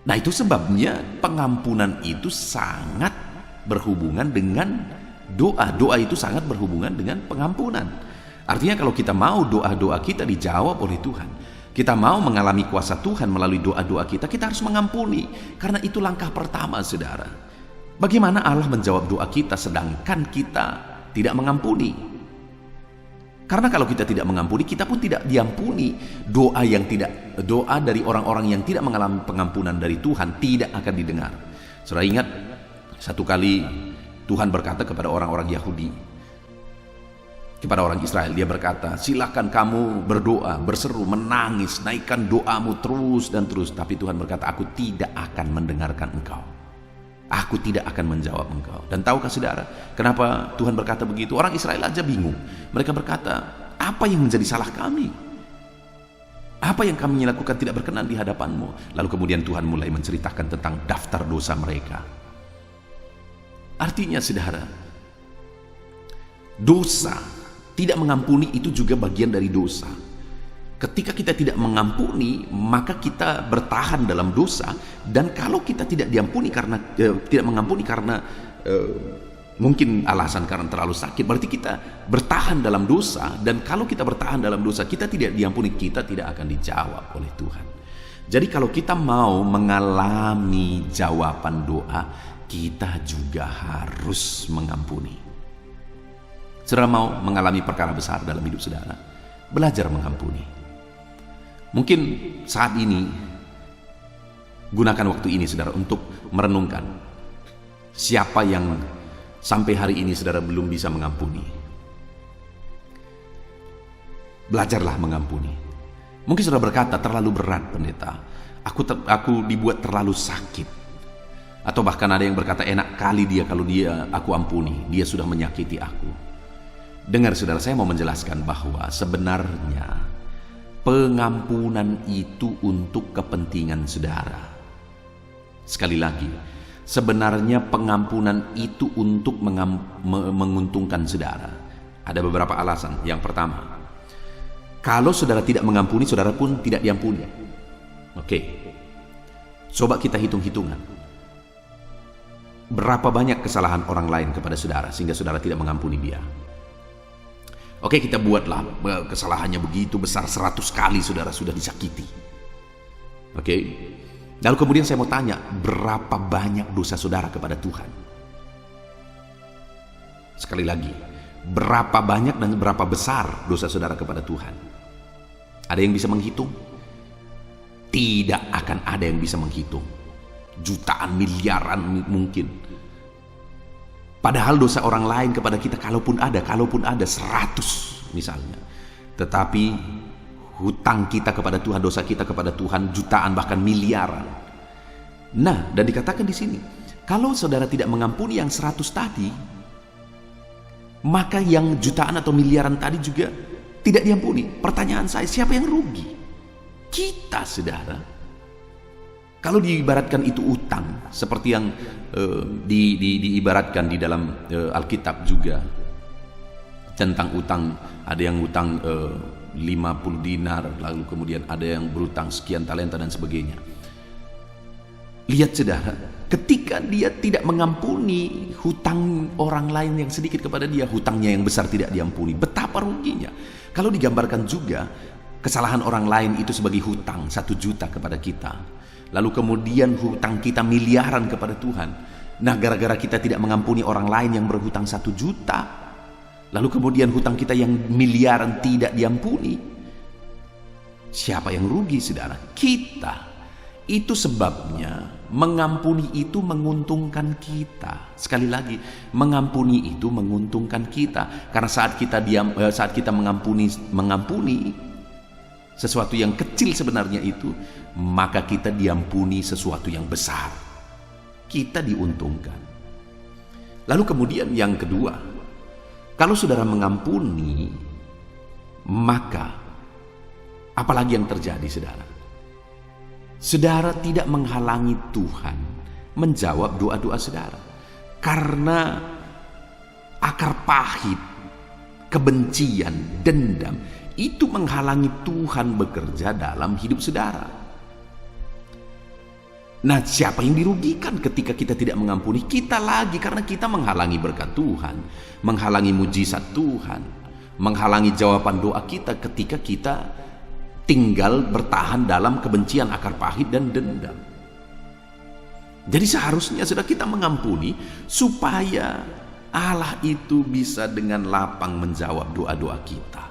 Nah, itu sebabnya pengampunan itu sangat berhubungan dengan doa. Doa itu sangat berhubungan dengan pengampunan. Artinya kalau kita mau doa-doa kita dijawab oleh Tuhan, kita mau mengalami kuasa Tuhan melalui doa-doa kita, kita harus mengampuni. Karena itu langkah pertama, saudara. Bagaimana Allah menjawab doa kita sedangkan kita tidak mengampuni? Karena kalau kita tidak mengampuni, kita pun tidak diampuni. Doa dari orang-orang yang tidak mengalami pengampunan dari Tuhan tidak akan didengar. Saudara ingat, satu kali Tuhan berkata kepada orang-orang Yahudi, kepada orang Israel, dia berkata, silakan kamu berdoa, berseru, menangis, naikkan doamu terus dan terus. Tapi Tuhan berkata, aku tidak akan mendengarkan engkau. Aku tidak akan menjawab engkau. Dan tahukah saudara, kenapa Tuhan berkata begitu? Orang Israel aja bingung. Mereka berkata, apa yang menjadi salah kami? Apa yang kami lakukan tidak berkenan di hadapanmu? Lalu kemudian Tuhan mulai menceritakan tentang daftar dosa mereka. Artinya, saudara, dosa, tidak mengampuni itu juga bagian dari dosa. Ketika kita tidak mengampuni, maka kita bertahan dalam dosa. Dan kalau kita tidak diampuni karena tidak mengampuni karena mungkin alasan karena terlalu sakit, berarti kita bertahan dalam dosa. Dan kalau kita bertahan dalam dosa, kita tidak diampuni, kita tidak akan dijawab oleh Tuhan. Jadi kalau kita mau mengalami jawaban doa, kita juga harus mengampuni. Saudara mau mengalami perkara besar dalam hidup saudara, belajar mengampuni. Mungkin saat ini gunakan waktu ini, saudara, untuk merenungkan siapa yang sampai hari ini saudara belum bisa mengampuni. Belajarlah mengampuni. Mungkin saudara berkata, terlalu berat pendeta, aku dibuat terlalu sakit. Atau bahkan ada yang berkata, enak kali dia kalau aku ampuni, dia sudah menyakiti aku. Dengar saudara, saya mau menjelaskan bahwa sebenarnya pengampunan itu untuk kepentingan saudara. Sekali lagi, sebenarnya pengampunan itu untuk menguntungkan saudara. Ada beberapa alasan. Yang pertama, kalau saudara tidak mengampuni, saudara pun tidak diampuni. Oke, coba kita hitung-hitungan. Berapa banyak kesalahan orang lain kepada saudara sehingga saudara tidak mengampuni dia? Oke, kita buatlah kesalahannya begitu besar, 100 kali saudara sudah disakiti. Oke. Lalu kemudian saya mau tanya, berapa banyak dosa saudara kepada Tuhan? Sekali lagi, berapa banyak dan berapa besar dosa saudara kepada Tuhan? Ada yang bisa menghitung? Tidak akan ada yang bisa menghitung. Jutaan, miliaran mungkin. Padahal dosa orang lain kepada kita kalaupun ada 100 misalnya. Tetapi hutang kita kepada Tuhan, dosa kita kepada Tuhan jutaan bahkan miliaran. Nah, dan dikatakan di sini, kalau saudara tidak mengampuni yang 100 tadi, maka yang jutaan atau miliaran tadi juga tidak diampuni. Pertanyaan saya, siapa yang rugi? Kita, saudara. Kalau diibaratkan itu utang, seperti yang diibaratkan di dalam Alkitab juga tentang utang, ada yang utang 50 dinar, lalu kemudian ada yang berutang sekian talenta dan sebagainya. Lihat saudara, ketika dia tidak mengampuni hutang orang lain yang sedikit kepada dia, hutangnya yang besar tidak diampuni, betapa ruginya. Kalau digambarkan juga kesalahan orang lain itu sebagai hutang 1 juta kepada kita, lalu kemudian hutang kita miliaran kepada Tuhan. Nah, gara-gara kita tidak mengampuni orang lain yang berhutang 1 juta, lalu kemudian hutang kita yang miliaran tidak diampuni, siapa yang rugi, saudara? Kita. Itu sebabnya mengampuni itu menguntungkan kita. Sekali lagi, mengampuni itu menguntungkan kita. Karena saat kita mengampuni sesuatu yang kecil sebenarnya itu, maka kita diampuni sesuatu yang besar. Kita diuntungkan. Lalu kemudian yang kedua, kalau saudara mengampuni, maka apalagi yang terjadi, saudara? Saudara tidak menghalangi Tuhan menjawab doa-doa saudara. Karena akar pahit, kebencian, dendam, itu menghalangi Tuhan bekerja dalam hidup saudara. Nah, siapa yang dirugikan ketika kita tidak mengampuni? Kita lagi, karena kita menghalangi berkat Tuhan, menghalangi mujizat Tuhan, menghalangi jawaban doa kita ketika kita tinggal bertahan dalam kebencian, akar pahit, dan dendam. Jadi seharusnya sudah kita mengampuni supaya Allah itu bisa dengan lapang menjawab doa-doa kita.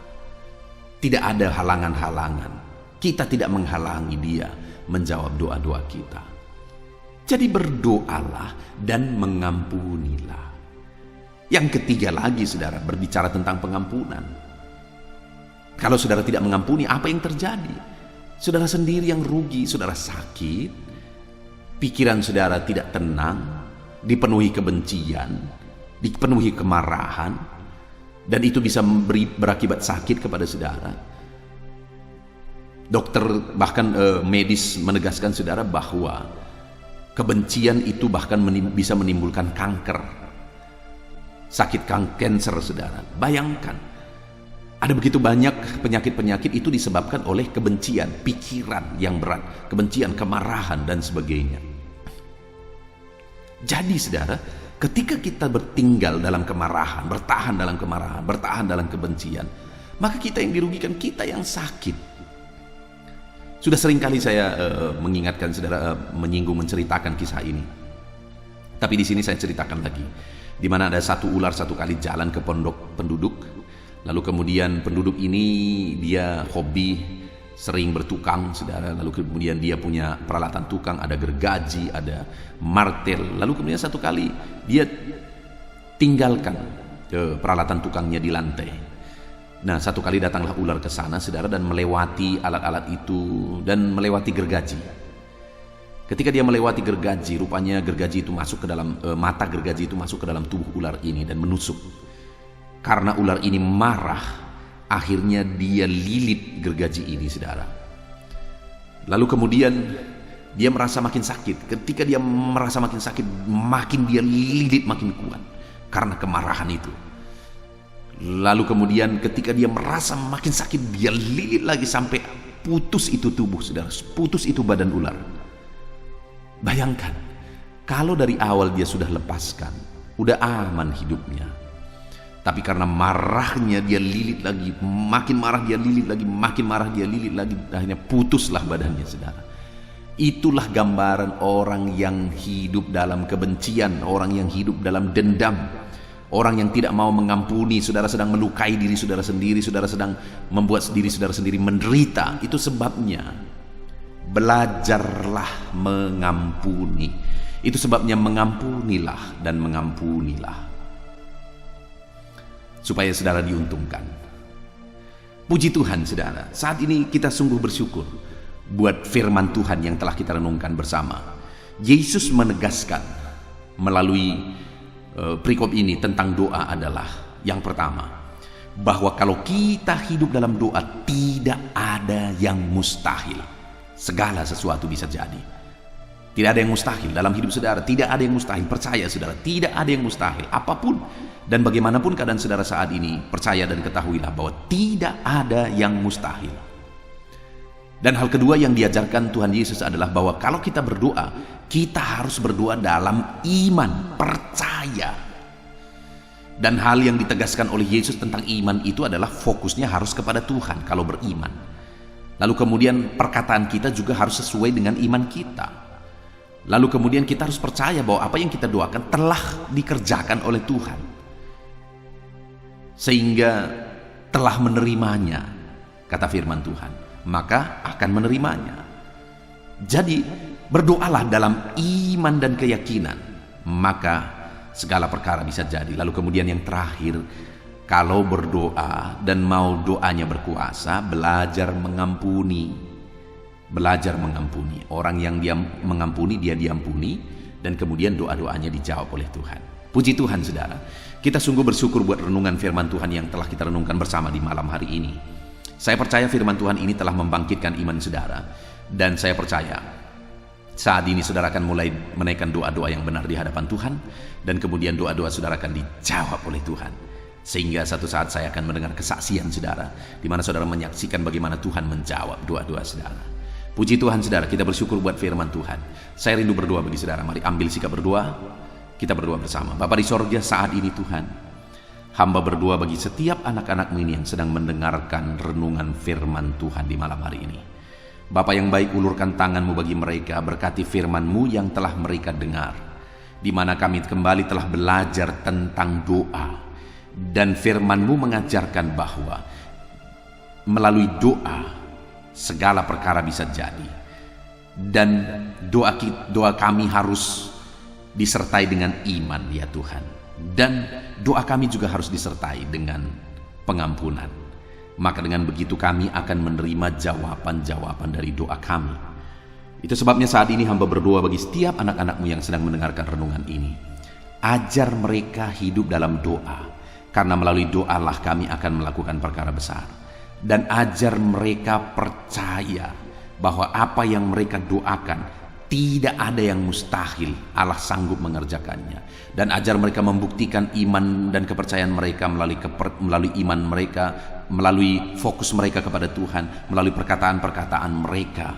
Tidak ada halangan-halangan. Kita tidak menghalangi Dia menjawab doa-doa kita. Jadi berdoalah dan mengampunilah. Yang ketiga lagi, saudara, berbicara tentang pengampunan. Kalau saudara tidak mengampuni, apa yang terjadi? Saudara sendiri yang rugi, saudara sakit, pikiran saudara tidak tenang, dipenuhi kebencian, dipenuhi kemarahan, dan itu bisa berakibat sakit kepada saudara. Dokter bahkan medis menegaskan saudara bahwa kebencian itu bahkan bisa menimbulkan kanker, sakit kanker, saudara. Bayangkan, ada begitu banyak penyakit-penyakit itu disebabkan oleh kebencian, pikiran yang berat, kebencian, kemarahan, dan sebagainya. Jadi saudara, ketika kita bertinggal dalam kemarahan, bertahan dalam kemarahan, bertahan dalam kebencian, maka kita yang dirugikan, kita yang sakit. Sudah seringkali saya mengingatkan saudara, menceritakan kisah ini. Tapi di sini saya ceritakan lagi, di mana ada satu ular satu kali jalan ke pondok penduduk. Lalu kemudian penduduk ini dia hobi sering bertukang, saudara. Lalu kemudian dia punya peralatan tukang, ada gergaji, ada martel. Lalu kemudian satu kali dia tinggalkan peralatan tukangnya di lantai. Nah, satu kali datanglah ular ke sana, saudara, dan melewati alat-alat itu dan melewati gergaji. Ketika dia melewati gergaji, rupanya gergaji itu masuk ke dalam mata gergaji itu masuk ke dalam tubuh ular ini dan menusuk. Karena ular ini marah, akhirnya dia lilit gergaji ini, saudara. Lalu kemudian dia merasa makin sakit. Ketika dia merasa makin sakit, makin dia lilit makin kuat karena kemarahan itu. Lalu kemudian ketika dia merasa makin sakit, dia lilit lagi sampai putus itu tubuh, saudara. Putus itu badan ular. Bayangkan, kalau dari awal dia sudah lepaskan, udah aman hidupnya. Tapi karena marahnya dia lilit lagi, makin marah dia lilit lagi, makin marah dia lilit lagi, akhirnya putuslah badannya, saudara. Itulah gambaran orang yang hidup dalam kebencian, orang yang hidup dalam dendam, orang yang tidak mau mengampuni. Saudara sedang melukai diri saudara sendiri, saudara sedang membuat diri saudara sendiri menderita. Itu sebabnya belajarlah mengampuni. Itu sebabnya mengampunilah dan mengampunilah, supaya saudara diuntungkan. Puji Tuhan, saudara. Saat ini kita sungguh bersyukur buat firman Tuhan yang telah kita renungkan bersama. Yesus menegaskan melalui perikop ini tentang doa adalah yang pertama, bahwa kalau kita hidup dalam doa tidak ada yang mustahil. Segala sesuatu bisa jadi. Tidak ada yang mustahil dalam hidup saudara. Tidak ada yang mustahil. Percaya saudara, tidak ada yang mustahil. Apapun dan bagaimanapun keadaan saudara saat ini, percaya dan ketahuilah bahwa tidak ada yang mustahil. Dan hal kedua yang diajarkan Tuhan Yesus adalah bahwa kalau kita berdoa, kita harus berdoa dalam iman, percaya. Dan hal yang ditegaskan oleh Yesus tentang iman itu adalah fokusnya harus kepada Tuhan kalau beriman. Lalu kemudian perkataan kita juga harus sesuai dengan iman kita. Lalu kemudian kita harus percaya bahwa apa yang kita doakan telah dikerjakan oleh Tuhan, sehingga telah menerimanya, kata firman Tuhan, maka akan menerimanya. Jadi berdoalah dalam iman dan keyakinan, maka segala perkara bisa jadi. Lalu kemudian yang terakhir, kalau berdoa dan mau doanya berkuasa, belajar mengampuni. Belajar mengampuni. Orang yang dia mengampuni, dia diampuni, dan kemudian doa-doanya dijawab oleh Tuhan. Puji Tuhan, saudara. Kita sungguh bersyukur buat renungan firman Tuhan yang telah kita renungkan bersama di malam hari ini. Saya percaya firman Tuhan ini telah membangkitkan iman saudara. Dan saya percaya saat ini saudara akan mulai menaikkan doa-doa yang benar di hadapan Tuhan. Dan kemudian doa-doa saudara akan dijawab oleh Tuhan. Sehingga satu saat saya akan mendengar kesaksian saudara, di mana saudara menyaksikan bagaimana Tuhan menjawab doa-doa saudara. Puji Tuhan, saudara, kita bersyukur buat firman Tuhan. Saya rindu berdoa bagi saudara. Mari ambil sikap berdoa. Kita berdoa bersama. Bapa di sorga, saat ini Tuhan, hamba berdoa bagi setiap anak-anak-Mu ini yang sedang mendengarkan renungan firman Tuhan di malam hari ini. Bapa yang baik, ulurkan tangan-Mu bagi mereka, berkati firman-Mu yang telah mereka dengar, di mana kami kembali telah belajar tentang doa. Dan firman-Mu mengajarkan bahwa melalui doa segala perkara bisa jadi. Dan doa kami harus disertai dengan iman, ya Tuhan. Dan doa kami juga harus disertai dengan pengampunan. Maka dengan begitu kami akan menerima jawaban-jawaban dari doa kami. Itu sebabnya saat ini hamba berdoa bagi setiap anak-anak-Mu yang sedang mendengarkan renungan ini. Ajar mereka hidup dalam doa, karena melalui doalah kami akan melakukan perkara besar. Dan ajar mereka percaya bahwa apa yang mereka doakan tidak ada yang mustahil, Allah sanggup mengerjakannya. Dan ajar mereka membuktikan iman dan kepercayaan mereka melalui iman mereka, melalui fokus mereka kepada Tuhan, melalui perkataan-perkataan mereka,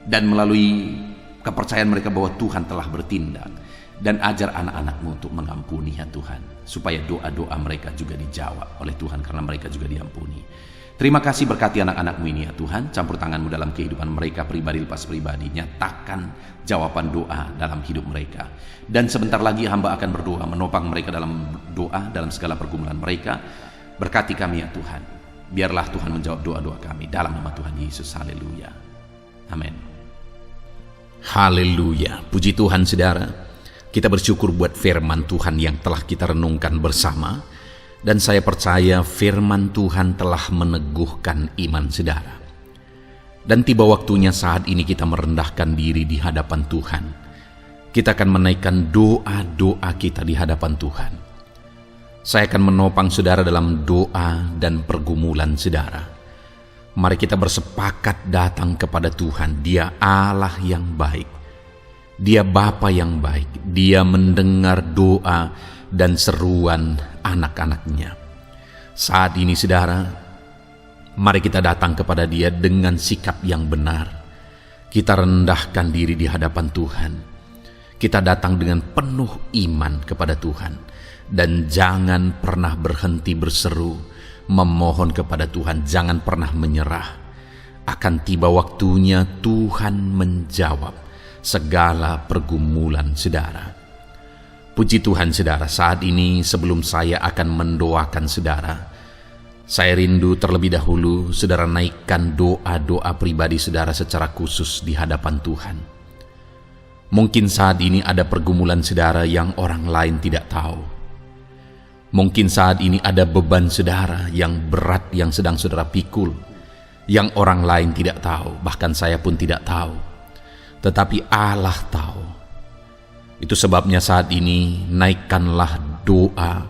dan melalui kepercayaan mereka bahwa Tuhan telah bertindak. Dan ajar anak-anak-Mu untuk mengampuni, ya Tuhan, supaya doa-doa mereka juga dijawab oleh Tuhan, karena mereka juga diampuni. Terima kasih, berkati anak-anak-Mu ini, ya Tuhan. Campur tangan-Mu dalam kehidupan mereka pribadi lepas pribadi. Nyatakan jawaban doa dalam hidup mereka. Dan sebentar lagi hamba akan berdoa menopang mereka dalam doa, dalam segala pergumulan mereka. Berkati kami, ya Tuhan. Biarlah Tuhan menjawab doa-doa kami dalam nama Tuhan Yesus. Haleluya. Amin.
Haleluya. Puji Tuhan, saudara. Kita bersyukur buat firman Tuhan yang telah kita renungkan bersama. Dan saya percaya firman Tuhan telah meneguhkan iman saudara. Dan tiba waktunya saat ini kita merendahkan diri di hadapan Tuhan. Kita akan menaikkan doa-doa kita di hadapan Tuhan. Saya akan menopang saudara dalam doa dan pergumulan saudara. Mari kita bersepakat datang kepada Tuhan. Dia Allah yang baik. Dia Bapa yang baik. Dia mendengar doa dan seruan anak-anaknya. Saat ini saudara, mari kita datang kepada Dia dengan sikap yang benar. Kita rendahkan diri di hadapan Tuhan. Kita datang dengan penuh iman kepada Tuhan. Dan jangan pernah berhenti berseru, memohon kepada Tuhan. Jangan pernah menyerah. Akan tiba waktunya Tuhan menjawab segala pergumulan saudara. Puji Tuhan saudara, saat ini sebelum saya akan mendoakan saudara, saya rindu terlebih dahulu saudara naikkan doa-doa pribadi saudara secara khusus di hadapan Tuhan. Mungkin saat ini ada pergumulan saudara yang orang lain tidak tahu. Mungkin saat ini ada beban saudara yang berat yang sedang saudara pikul, yang orang lain tidak tahu, bahkan saya pun tidak tahu. Tetapi Allah tahu. Itu sebabnya saat ini naikkanlah doa,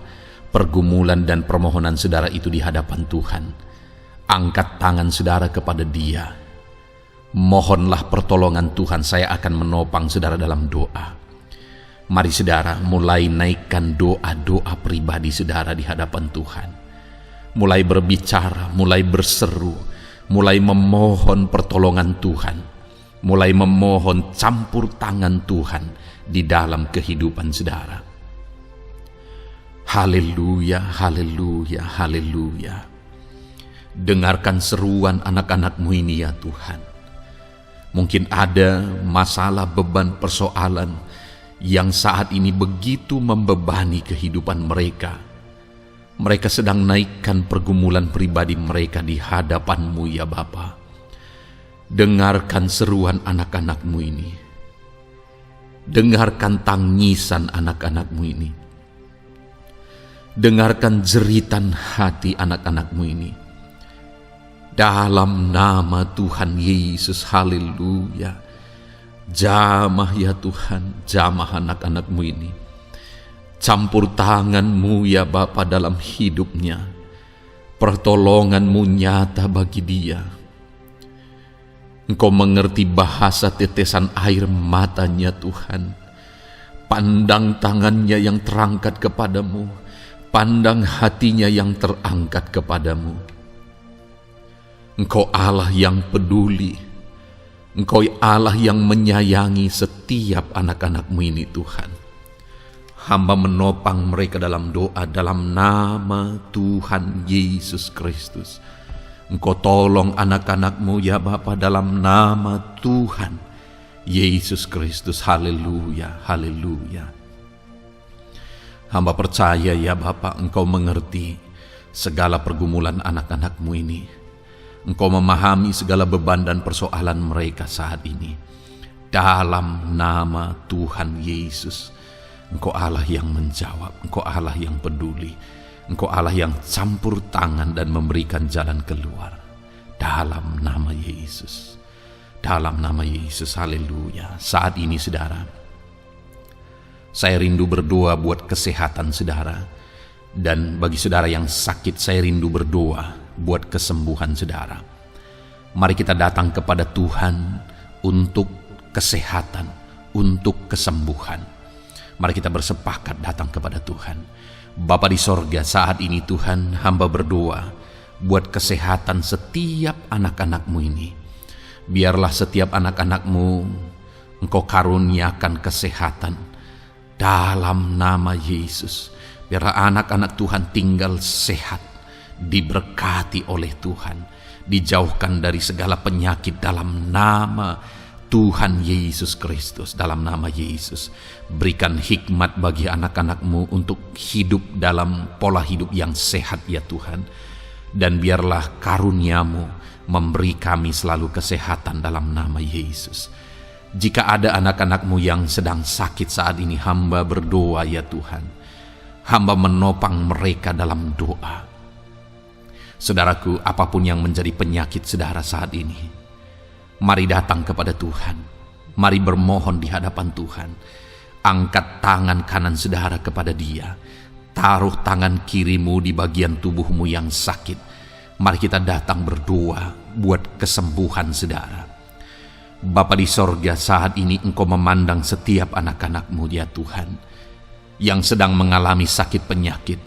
pergumulan dan permohonan saudara itu di hadapan Tuhan. Angkat tangan saudara kepada Dia. Mohonlah pertolongan Tuhan, saya akan menopang saudara dalam doa. Mari saudara mulai naikkan doa-doa pribadi saudara di hadapan Tuhan. Mulai berbicara, mulai berseru, mulai memohon pertolongan Tuhan. Mulai memohon campur tangan Tuhan di dalam kehidupan saudara. Haleluya, haleluya, haleluya. Dengarkan seruan anak-anak-Mu ini ya Tuhan. Mungkin ada masalah, beban, persoalan yang saat ini begitu membebani kehidupan mereka. Mereka sedang naikkan pergumulan pribadi mereka di hadapan-Mu ya Bapa. Dengarkan seruan anak-anak-Mu ini. Dengarkan tangisan anak-anak-Mu ini. Dengarkan jeritan hati anak-anak-Mu ini. Dalam nama Tuhan Yesus, haleluya. Jamah ya Tuhan, jamah anak-anak-Mu ini. Campur tangan-Mu ya Bapa dalam hidupnya. Pertolongan-Mu nyata bagi dia. Engkau mengerti bahasa tetesan air matanya Tuhan. Pandang tangannya yang terangkat kepadamu. Pandang hatinya yang terangkat kepadamu. Engkau Allah yang peduli. Engkau Allah yang menyayangi setiap anak-anak-Mu ini Tuhan. Hamba menopang mereka dalam doa dalam nama Tuhan Yesus Kristus. Engkau tolong anak-anak-Mu ya Bapa dalam nama Tuhan Yesus Kristus. Haleluya, haleluya. Hamba percaya ya Bapa, Engkau mengerti segala pergumulan anak-anak-Mu ini. Engkau memahami segala beban dan persoalan mereka saat ini. Dalam nama Tuhan Yesus, Engkau Allah yang menjawab, Engkau Allah yang peduli, Engkau Allah yang campur tangan dan memberikan jalan keluar. Dalam nama Yesus, dalam nama Yesus, haleluya. Saat ini saudara, saya rindu berdoa buat kesehatan saudara. Dan bagi saudara yang sakit, saya rindu berdoa buat kesembuhan saudara. Mari kita datang kepada Tuhan untuk kesehatan, untuk kesembuhan. Mari kita bersepakat datang kepada Tuhan. Bapa di sorga, saat ini Tuhan, hamba berdoa buat kesehatan setiap anak-anak-Mu ini. Biarlah setiap anak-anak-Mu Engkau karuniakan kesehatan dalam nama Yesus. Biarlah anak-anak Tuhan tinggal sehat, diberkati oleh Tuhan, dijauhkan dari segala penyakit dalam nama Tuhan Yesus Kristus. Dalam nama Yesus, berikan hikmat bagi anak-anak-Mu untuk hidup dalam pola hidup yang sehat ya Tuhan. Dan biarlah karunia-Mu memberi kami selalu kesehatan dalam nama Yesus. Jika ada anak-anak-Mu yang sedang sakit saat ini, hamba berdoa ya Tuhan. Hamba menopang mereka dalam doa. Saudaraku, apapun yang menjadi penyakit saudara saat ini, mari datang kepada Tuhan. Mari bermohon di hadapan Tuhan. Angkat tangan kanan saudara kepada Dia. Taruh tangan kirimu di bagian tubuhmu yang sakit. Mari kita datang berdoa buat kesembuhan saudara. Bapa di sorga, saat ini Engkau memandang setiap anak-anak-Mu ya Tuhan, yang sedang mengalami sakit penyakit.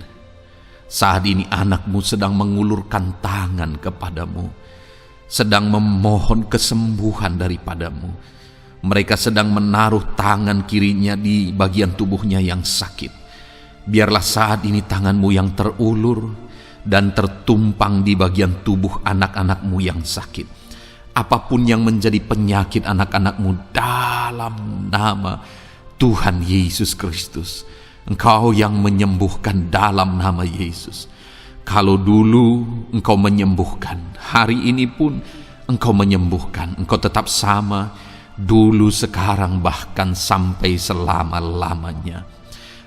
Saat ini anak-Mu sedang mengulurkan tangan kepadamu, sedang memohon kesembuhan daripadamu. Mereka sedang menaruh tangan kirinya di bagian tubuhnya yang sakit. Biarlah saat ini tangan-Mu yang terulur dan tertumpang di bagian tubuh anak-anak-Mu yang sakit. Apapun yang menjadi penyakit anak-anak-Mu, dalam nama Tuhan Yesus Kristus, Engkau yang menyembuhkan dalam nama Yesus. Kalau dulu Engkau menyembuhkan, hari ini pun Engkau menyembuhkan. Engkau tetap sama, dulu, sekarang, bahkan sampai selama-lamanya.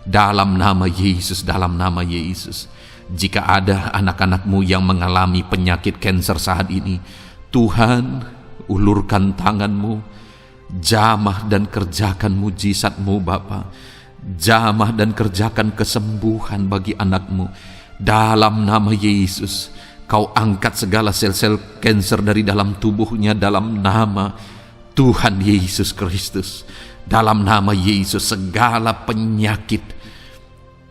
Dalam nama Yesus, dalam nama Yesus. Jika ada anak-anak-Mu yang mengalami penyakit kanker saat ini, Tuhan, ulurkan tangan-Mu, jamah dan kerjakan mujizat-Mu Bapa. Jamah dan kerjakan kesembuhan bagi anak-Mu. Dalam nama Yesus, Kau angkat segala sel-sel kanker dari dalam tubuhnya dalam nama Tuhan Yesus Kristus. Dalam nama Yesus, segala penyakit,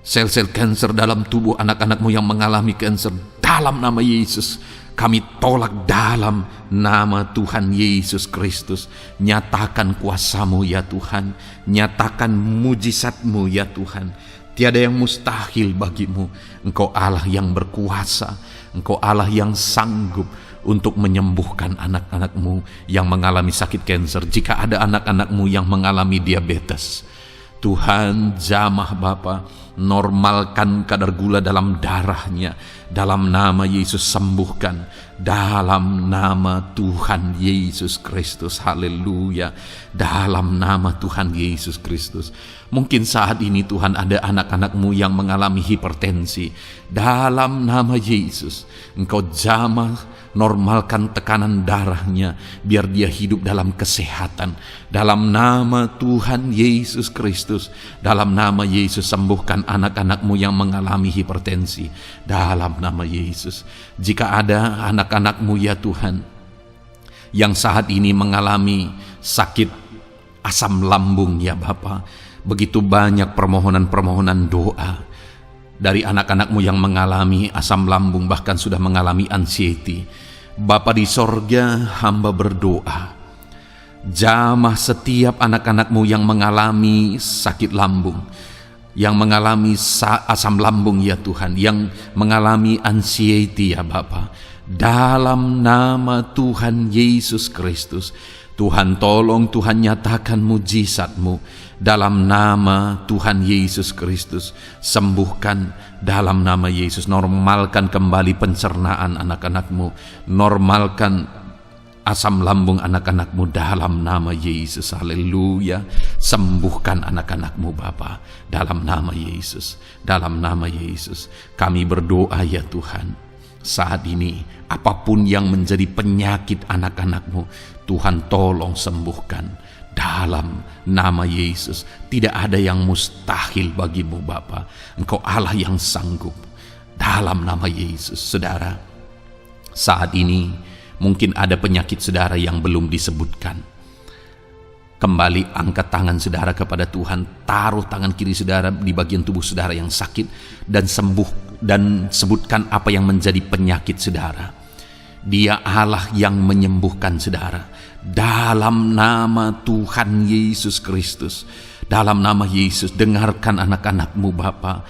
sel-sel kanker dalam tubuh anak-anak-Mu yang mengalami kanker, dalam nama Yesus, kami tolak dalam nama Tuhan Yesus Kristus. Nyatakan kuasa-Mu ya Tuhan. Nyatakan mujizat-Mu ya Tuhan. Tiada yang mustahil bagi-Mu. Engkau Allah yang berkuasa. Engkau Allah yang sanggup untuk menyembuhkan anak-anak-Mu yang mengalami sakit kanker. Jika ada anak-anak-Mu yang mengalami diabetes, Tuhan, jamah Bapa, normalkan kadar gula dalam darahnya. Dalam nama Yesus sembuhkan. Dalam nama Tuhan Yesus Kristus. Haleluya. Dalam nama Tuhan Yesus Kristus. Mungkin saat ini Tuhan ada anak-anak-Mu yang mengalami hipertensi. Dalam nama Yesus, Engkau jamah, normalkan tekanan darahnya, biar dia hidup dalam kesehatan. Dalam nama Tuhan Yesus Kristus, dalam nama Yesus sembuhkan anak-anak-Mu yang mengalami hipertensi. Dalam nama Yesus, jika ada anak-anak-Mu ya Tuhan, yang saat ini mengalami sakit asam lambung ya Bapa, begitu banyak permohonan-permohonan doa dari anak-anak-Mu yang mengalami asam lambung, bahkan sudah mengalami anxiety. Bapa di sorga, hamba berdoa, jamah setiap anak-anak-Mu yang mengalami sakit lambung, yang mengalami asam lambung ya Tuhan, yang mengalami anxiety ya Bapa. Dalam nama Tuhan Yesus Kristus, Tuhan tolong, Tuhan nyatakan mujizat-Mu. Dalam nama Tuhan Yesus Kristus, sembuhkan dalam nama Yesus. Normalkan kembali pencernaan anak-anak-Mu, normalkan asam lambung anak-anak-Mu dalam nama Yesus. Haleluya. Sembuhkan anak-anak-Mu Bapa dalam nama Yesus. Dalam nama Yesus kami berdoa ya Tuhan, saat ini apapun yang menjadi penyakit anak-anak-Mu, Tuhan tolong sembuhkan dalam nama Yesus. Tidak ada yang mustahil bagi-Mu Bapa. Engkau Allah yang sanggup. Dalam nama Yesus. Saudara, saat ini mungkin ada penyakit saudara yang belum disebutkan. Kembali angkat tangan saudara kepada Tuhan, taruh tangan kiri saudara di bagian tubuh saudara yang sakit, dan sembuh, dan sebutkan apa yang menjadi penyakit saudara. Dia Allah yang menyembuhkan saudara. Dalam nama Tuhan Yesus Kristus, dalam nama Yesus, dengarkan anak-anak-Mu Bapa.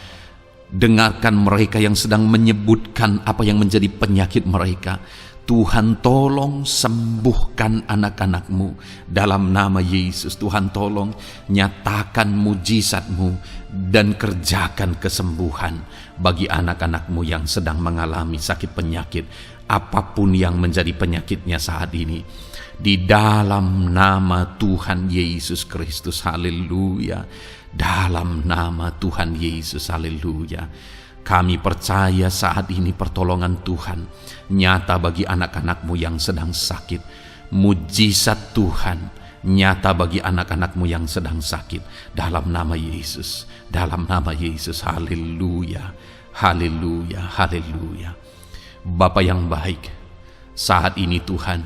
Dengarkan mereka yang sedang menyebutkan apa yang menjadi penyakit mereka. Tuhan tolong sembuhkan anak-anak-Mu dalam nama Yesus. Tuhan tolong nyatakan mujizat-Mu dan kerjakan kesembuhan bagi anak-anak-Mu yang sedang mengalami sakit penyakit, apapun yang menjadi penyakitnya saat ini. Di dalam nama Tuhan Yesus Kristus. Haleluya. Dalam nama Tuhan Yesus. Haleluya. Kami percaya saat ini pertolongan Tuhan nyata bagi anak-anak-Mu yang sedang sakit. Mujizat Tuhan nyata bagi anak-anak-Mu yang sedang sakit. Dalam nama Yesus. Dalam nama Yesus. Haleluya. Haleluya. Haleluya. Bapa yang baik, saat ini Tuhan,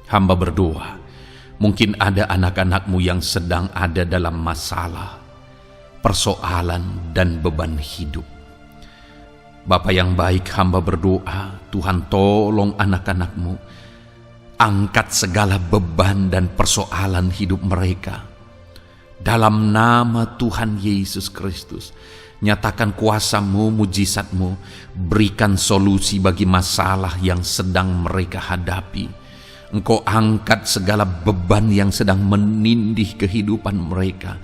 hamba berdoa, mungkin ada anak-anak-Mu yang sedang ada dalam masalah, persoalan, dan beban hidup. Bapa yang baik, hamba berdoa, Tuhan tolong anak-anak-Mu, angkat segala beban dan persoalan hidup mereka. Dalam nama Tuhan Yesus Kristus, nyatakan kuasa-Mu, mujizat-Mu, berikan solusi bagi masalah yang sedang mereka hadapi. Engkau angkat segala beban yang sedang menindih kehidupan mereka.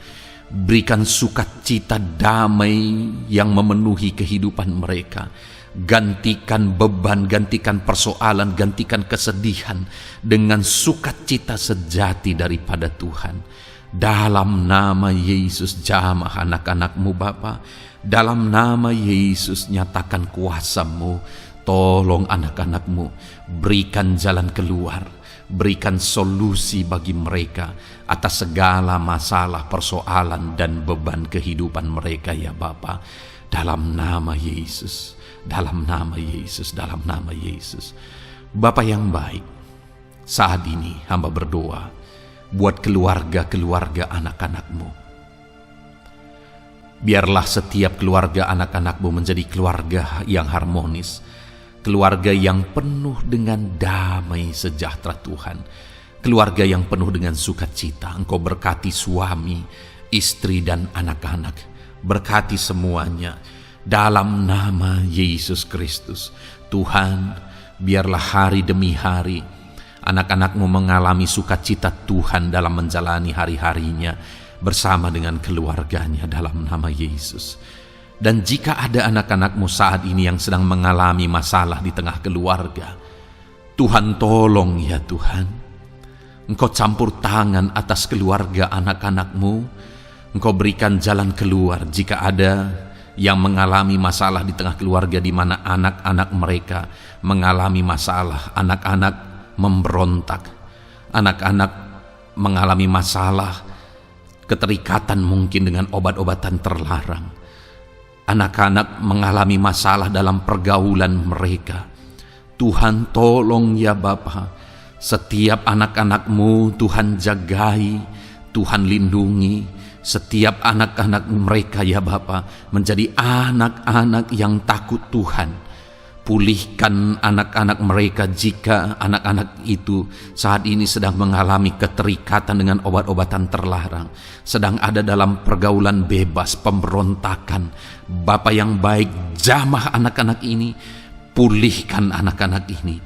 Berikan sukacita damai yang memenuhi kehidupan mereka. Gantikan beban, gantikan persoalan, gantikan kesedihan dengan sukacita sejati daripada Tuhan. Dalam nama Yesus, jamah anak-anak-Mu Bapa. Dalam nama Yesus, nyatakan kuasa-Mu. Tolong anak-anak-Mu, berikan jalan keluar, berikan solusi bagi mereka atas segala masalah, persoalan, dan beban kehidupan mereka ya Bapa. Dalam nama Yesus, dalam nama Yesus, dalam nama Yesus. Bapa yang baik, saat ini hamba berdoa buat keluarga-keluarga anak-anak-Mu. Biarlah setiap keluarga anak-anak-Mu menjadi keluarga yang harmonis, keluarga yang penuh dengan damai sejahtera Tuhan, keluarga yang penuh dengan sukacita. Engkau berkati suami, istri, dan anak-anak, berkati semuanya. dalam nama Yesus Kristus. Tuhan, biarlah hari demi hari anak-anak-Mu mengalami sukacita Tuhan dalam menjalani hari-harinya bersama dengan keluarganya dalam nama Yesus. Dan jika ada anak-anak-Mu saat ini yang sedang mengalami masalah di tengah keluarga, Tuhan tolong ya Tuhan. Engkau campur tangan atas keluarga anak-anak-Mu. Engkau berikan jalan keluar jika ada yang mengalami masalah di tengah keluarga di mana anak-anak mereka mengalami masalah, anak-anak memberontak, anak-anak mengalami masalah keterikatan mungkin dengan obat-obatan terlarang, anak-anak mengalami masalah dalam pergaulan mereka. Tuhan tolong ya Bapa, setiap anak-anak-Mu Tuhan jagai, Tuhan lindungi. Setiap anak-anak mereka ya Bapa menjadi anak-anak yang takut Tuhan. Pulihkan anak-anak mereka jika anak-anak itu saat ini sedang mengalami keterikatan dengan obat-obatan terlarang, sedang ada dalam pergaulan bebas, pemberontakan. Bapa yang baik, jamah anak-anak ini, pulihkan anak-anak ini.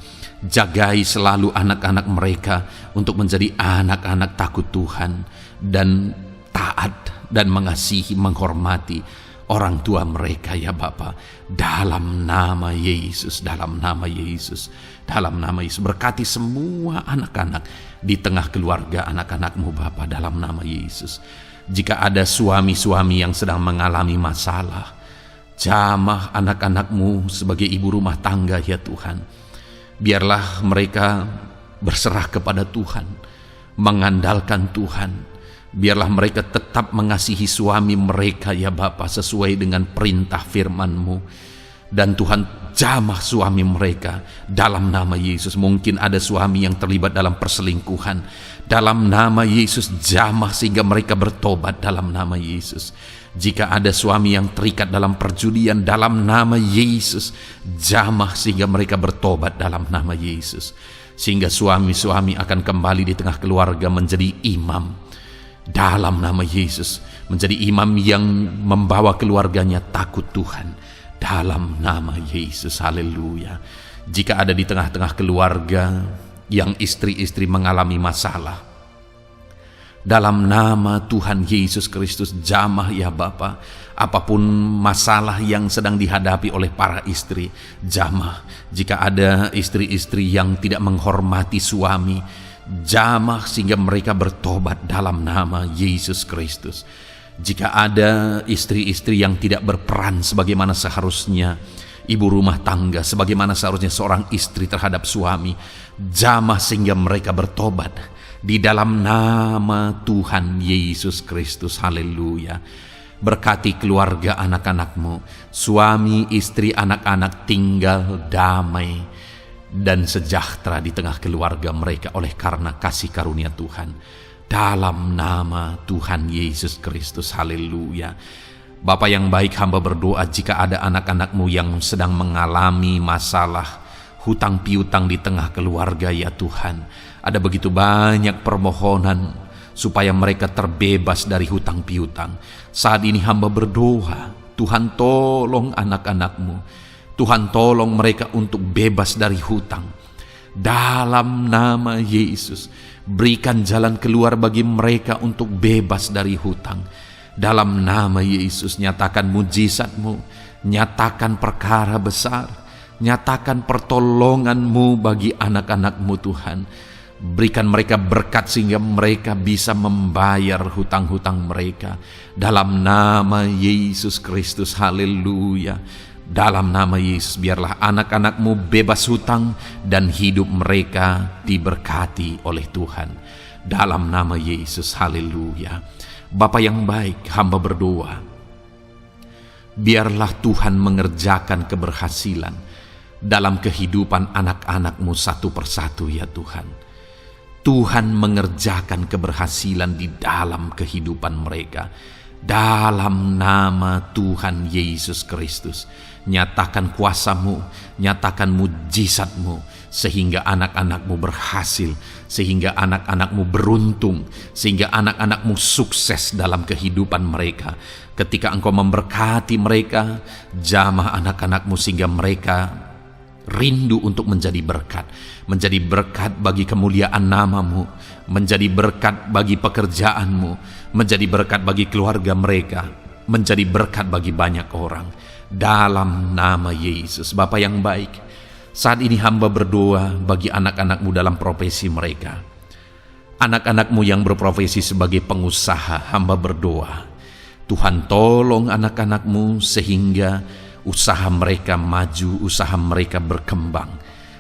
Jagai selalu anak-anak mereka untuk menjadi anak-anak takut Tuhan dan taat dan mengasihi, menghormati orang tua mereka ya Bapa. Dalam nama Yesus, dalam nama Yesus, dalam nama Yesus. Berkati semua anak-anak di tengah keluarga anak-anak-Mu Bapa dalam nama Yesus. Jika ada suami-suami yang sedang mengalami masalah, jamah anak-anak-Mu sebagai ibu rumah tangga ya Tuhan. Biarlah mereka berserah kepada Tuhan, mengandalkan Tuhan. Biarlah mereka tetap mengasihi suami mereka ya Bapa sesuai dengan perintah firman-Mu. Dan Tuhan jamah suami mereka dalam nama Yesus. Mungkin ada suami yang terlibat dalam perselingkuhan, dalam nama Yesus jamah sehingga mereka bertobat dalam nama Yesus. Jika ada suami yang terikat dalam perjudian, dalam nama Yesus jamah sehingga mereka bertobat dalam nama Yesus. Sehingga suami-suami akan kembali di tengah keluarga menjadi imam dalam nama Yesus, menjadi imam yang membawa keluarganya takut Tuhan dalam nama Yesus. Haleluya. Jika ada di tengah-tengah keluarga yang istri-istri mengalami masalah, dalam nama Tuhan Yesus Kristus jamah ya Bapa, apapun masalah yang sedang dihadapi oleh para istri, jamah. Jika ada istri-istri yang tidak menghormati suami, jamah sehingga mereka bertobat dalam nama Yesus Kristus. Jika ada istri-istri yang tidak berperan sebagaimana seharusnya ibu rumah tangga, sebagaimana seharusnya seorang istri terhadap suami, jamah sehingga mereka bertobat di dalam nama Tuhan Yesus Kristus. Haleluya. Berkati keluarga anak-anak-Mu, suami, istri, anak-anak tinggal damai dan sejahtera di tengah keluarga mereka oleh karena kasih karunia Tuhan. Dalam nama Tuhan Yesus Kristus. Haleluya. Bapa yang baik, hamba berdoa jika ada anak-anak-Mu yang sedang mengalami masalah hutang piutang di tengah keluarga ya Tuhan. Ada begitu banyak permohonan supaya mereka terbebas dari hutang piutang. Saat ini hamba berdoa, Tuhan tolong anak-anak-Mu. Tuhan tolong mereka untuk bebas dari hutang. Dalam nama Yesus, berikan jalan keluar bagi mereka untuk bebas dari hutang. Dalam nama Yesus, nyatakan mujizat-Mu, nyatakan perkara besar, nyatakan pertolongan-Mu bagi anak-anak-Mu Tuhan. Berikan mereka berkat sehingga mereka bisa membayar hutang-hutang mereka. Dalam nama Yesus Kristus, haleluya. Dalam nama Yesus, biarlah anak-anak-Mu bebas hutang dan hidup mereka diberkati oleh Tuhan. Dalam nama Yesus, haleluya. Bapa yang baik, hamba berdoa, biarlah Tuhan mengerjakan keberhasilan dalam kehidupan anak-anak-Mu satu persatu ya Tuhan. Tuhan mengerjakan keberhasilan di dalam kehidupan mereka. Dalam nama Tuhan Yesus Kristus, nyatakan kuasa-Mu, nyatakan mujizat-Mu, sehingga anak-anakmu berhasil, sehingga anak-anakmu beruntung, sehingga anak-anakmu sukses dalam kehidupan mereka. Ketika Engkau memberkati mereka, jamah anak-anakmu sehingga mereka rindu untuk menjadi berkat bagi kemuliaan namamu, menjadi berkat bagi pekerjaanmu, menjadi berkat bagi keluarga mereka, menjadi berkat bagi banyak orang. Dalam nama Yesus. Bapa yang baik, saat ini hamba berdoa bagi anak-anakmu dalam profesi mereka. Anak-anakmu yang berprofesi sebagai pengusaha, hamba berdoa, Tuhan tolong anak-anakmu sehingga usaha mereka maju, usaha mereka berkembang,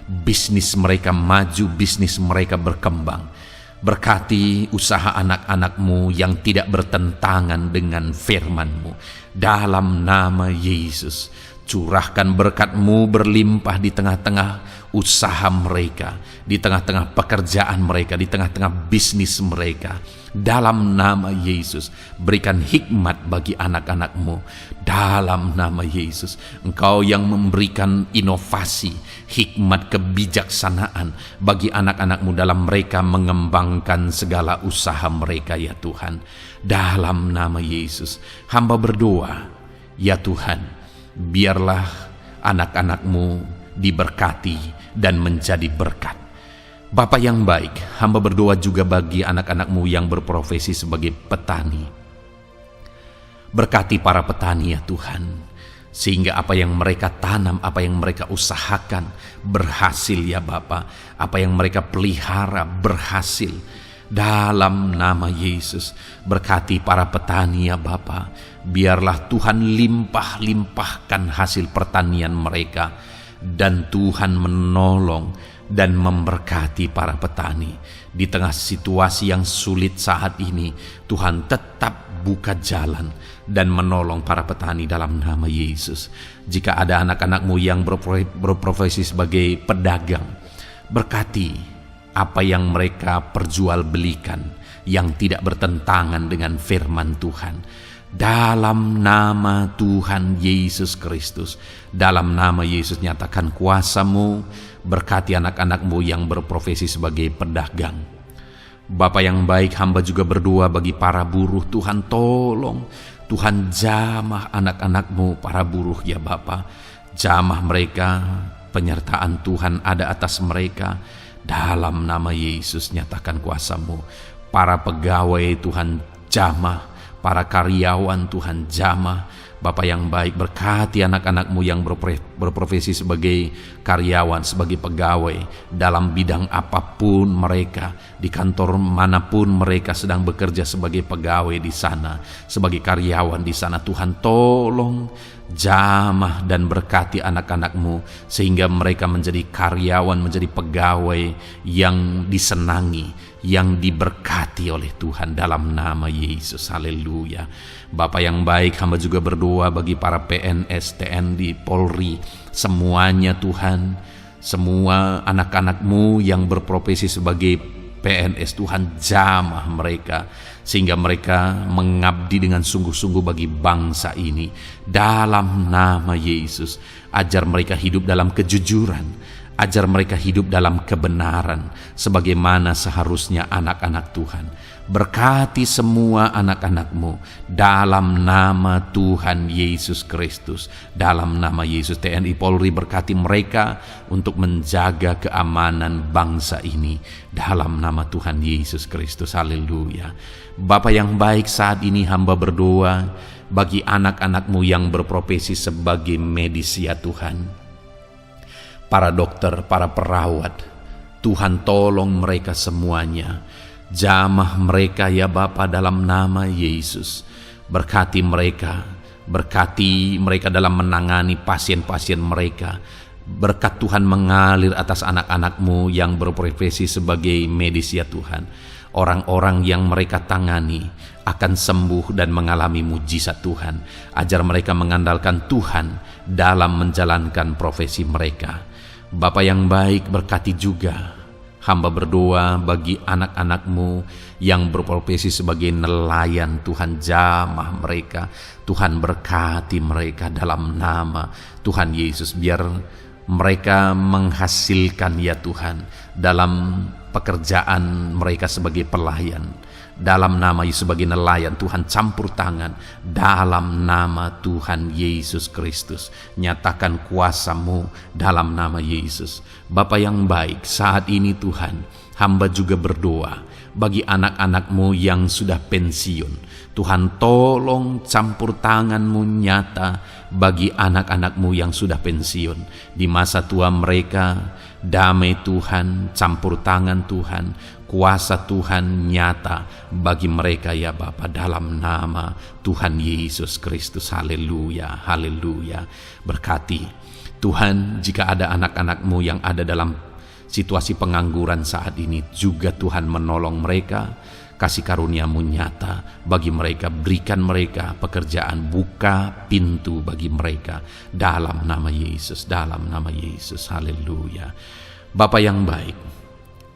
bisnis mereka maju, bisnis mereka berkembang. Berkati usaha anak-anakmu yang tidak bertentangan dengan firman-Mu. Dalam nama Yesus, curahkan berkat-Mu berlimpah di tengah-tengah usaha mereka, di tengah-tengah pekerjaan mereka, di tengah-tengah bisnis mereka. Dalam nama Yesus, berikan hikmat bagi anak-anak-Mu. Dalam nama Yesus, Engkau yang memberikan inovasi, hikmat, kebijaksanaan bagi anak-anak-Mu dalam mereka mengembangkan segala usaha mereka, ya Tuhan. Dalam nama Yesus, hamba berdoa, ya Tuhan, biarlah anak-anak-Mu diberkati dan menjadi berkat. Bapa yang baik, hamba berdoa juga bagi anak-anak-Mu yang berprofesi sebagai petani. Berkati para petani, ya Tuhan, sehingga apa yang mereka tanam, apa yang mereka usahakan berhasil, ya Bapa. Apa yang mereka pelihara berhasil. Dalam nama Yesus, berkati para petani, ya Bapa. Biarlah Tuhan limpah-limpahkan hasil pertanian mereka, dan Tuhan menolong dan memberkati para petani. Di tengah situasi yang sulit saat ini, Tuhan tetap buka jalan dan menolong para petani dalam nama Yesus. Jika ada anak-anak-Mu yang berprofesi sebagai pedagang, berkati apa yang mereka perjualbelikan yang tidak bertentangan dengan firman Tuhan. Dalam nama Tuhan Yesus Kristus, dalam nama Yesus, nyatakan kuasa-Mu, berkati anak-anak-Mu yang berprofesi sebagai pedagang. Bapa yang baik, hamba juga berdoa bagi para buruh. Tuhan tolong, Tuhan jamah anak-anak-Mu para buruh, ya Bapa. Jamah mereka, penyertaan Tuhan ada atas mereka. Dalam nama Yesus, nyatakan kuasa-Mu. Para pegawai Tuhan jamah, para karyawan Tuhan jamah. Bapa yang baik, berkati anak-anak-Mu yang berprofesi sebagai karyawan, sebagai pegawai dalam bidang apapun mereka, di kantor manapun mereka sedang bekerja sebagai pegawai di sana, sebagai karyawan di sana. Tuhan tolong jamah dan berkati anak-anak-Mu sehingga mereka menjadi karyawan, menjadi pegawai yang disenangi, yang diberkati oleh Tuhan dalam nama Yesus. Haleluya. Bapa yang baik, hamba juga berdoa bagi para PNS, TNI, Polri, semuanya Tuhan, semua anak-anak-Mu yang berprofesi sebagai PNS, Tuhan jamah mereka sehingga mereka mengabdi dengan sungguh-sungguh bagi bangsa ini. Dalam nama Yesus, ajar mereka hidup dalam kejujuran, ajar mereka hidup dalam kebenaran sebagaimana seharusnya anak-anak Tuhan. Berkati semua anak-anak-Mu dalam nama Tuhan Yesus Kristus. Dalam nama Yesus, TNI Polri berkati mereka untuk menjaga keamanan bangsa ini dalam nama Tuhan Yesus Kristus. Haleluya. Bapa yang baik, saat ini hamba berdoa bagi anak-anak-Mu yang berprofesi sebagai medis, ya Tuhan. Para dokter, para perawat, Tuhan tolong mereka semuanya. Jamah mereka, ya Bapa, dalam nama Yesus. Berkati mereka dalam menangani pasien-pasien mereka. Berkat Tuhan mengalir atas anak-anak-Mu yang berprofesi sebagai medis, ya Tuhan. Orang-orang yang mereka tangani akan sembuh dan mengalami mujizat Tuhan. Ajar mereka mengandalkan Tuhan dalam menjalankan profesi mereka. Bapa yang baik, berkati juga hamba berdoa bagi anak-anak-Mu yang berprofesi sebagai nelayan. Tuhan jamah mereka, Tuhan berkati mereka dalam nama Tuhan Yesus. Biar mereka menghasilkan ya Tuhan dalam pekerjaan mereka sebagai pelayan. Dalam nama Yesus sebagai nelayan, Tuhan campur tangan. Dalam nama Tuhan Yesus Kristus, nyatakan kuasa-Mu dalam nama Yesus. Bapa yang baik, saat ini Tuhan, hamba juga berdoa bagi anak-anak-Mu yang sudah pensiun. Tuhan, tolong campur tangan-Mu nyata bagi anak-anak-Mu yang sudah pensiun. Di masa tua mereka, damai Tuhan, campur tangan Tuhan, kuasa Tuhan nyata bagi mereka ya Bapa, dalam nama Tuhan Yesus Kristus. Haleluya, haleluya. Berkati Tuhan, jika ada anak-anak-Mu yang ada dalam situasi pengangguran saat ini, juga Tuhan menolong mereka. Kasih karunia-Mu nyata bagi mereka, berikan mereka pekerjaan, buka pintu bagi mereka dalam nama Yesus, dalam nama Yesus. Haleluya. Bapa yang baik,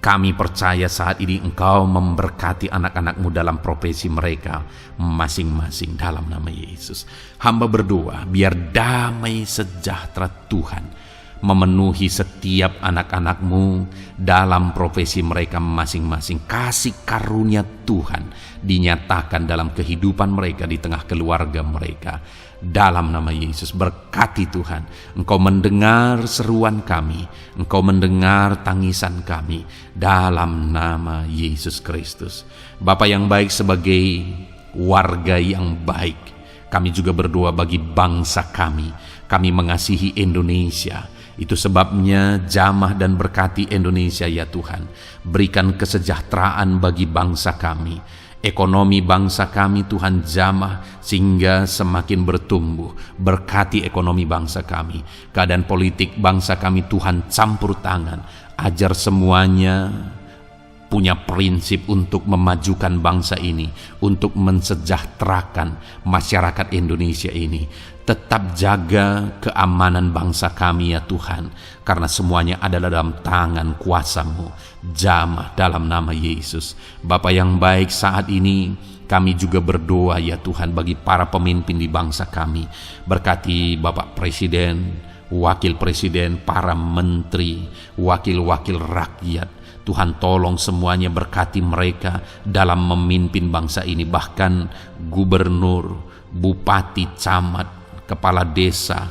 kami percaya saat ini Engkau memberkati anak-anak-Mu dalam profesi mereka masing-masing dalam nama Yesus. Hamba berdoa biar damai sejahtera Tuhan memenuhi setiap anak-anak-Mu dalam profesi mereka masing-masing. Kasih karunia Tuhan dinyatakan dalam kehidupan mereka, di tengah keluarga mereka. Dalam nama Yesus, berkati Tuhan. Engkau mendengar seruan kami, Engkau mendengar tangisan kami dalam nama Yesus Kristus. Bapa yang baik, sebagai warga yang baik, kami juga berdoa bagi bangsa kami. Kami mengasihi Indonesia. Itu sebabnya jamah dan berkati Indonesia ya Tuhan. Berikan kesejahteraan bagi bangsa kami. Ekonomi bangsa kami Tuhan jamah sehingga semakin bertumbuh. Berkati ekonomi bangsa kami. Keadaan politik bangsa kami Tuhan campur tangan. Ajar semuanya punya prinsip untuk memajukan bangsa ini, untuk mensejahterakan masyarakat Indonesia ini. Tetap jaga keamanan bangsa kami ya Tuhan, karena semuanya adalah dalam tangan kuasa-Mu. Jamah dalam nama Yesus. Bapa yang baik, saat ini kami juga berdoa ya Tuhan bagi para pemimpin di bangsa kami. Berkati Bapak Presiden, Wakil Presiden, para menteri, wakil-wakil rakyat. Tuhan, tolong semuanya, berkati mereka dalam memimpin bangsa ini. Bahkan gubernur, bupati, camat, kepala desa,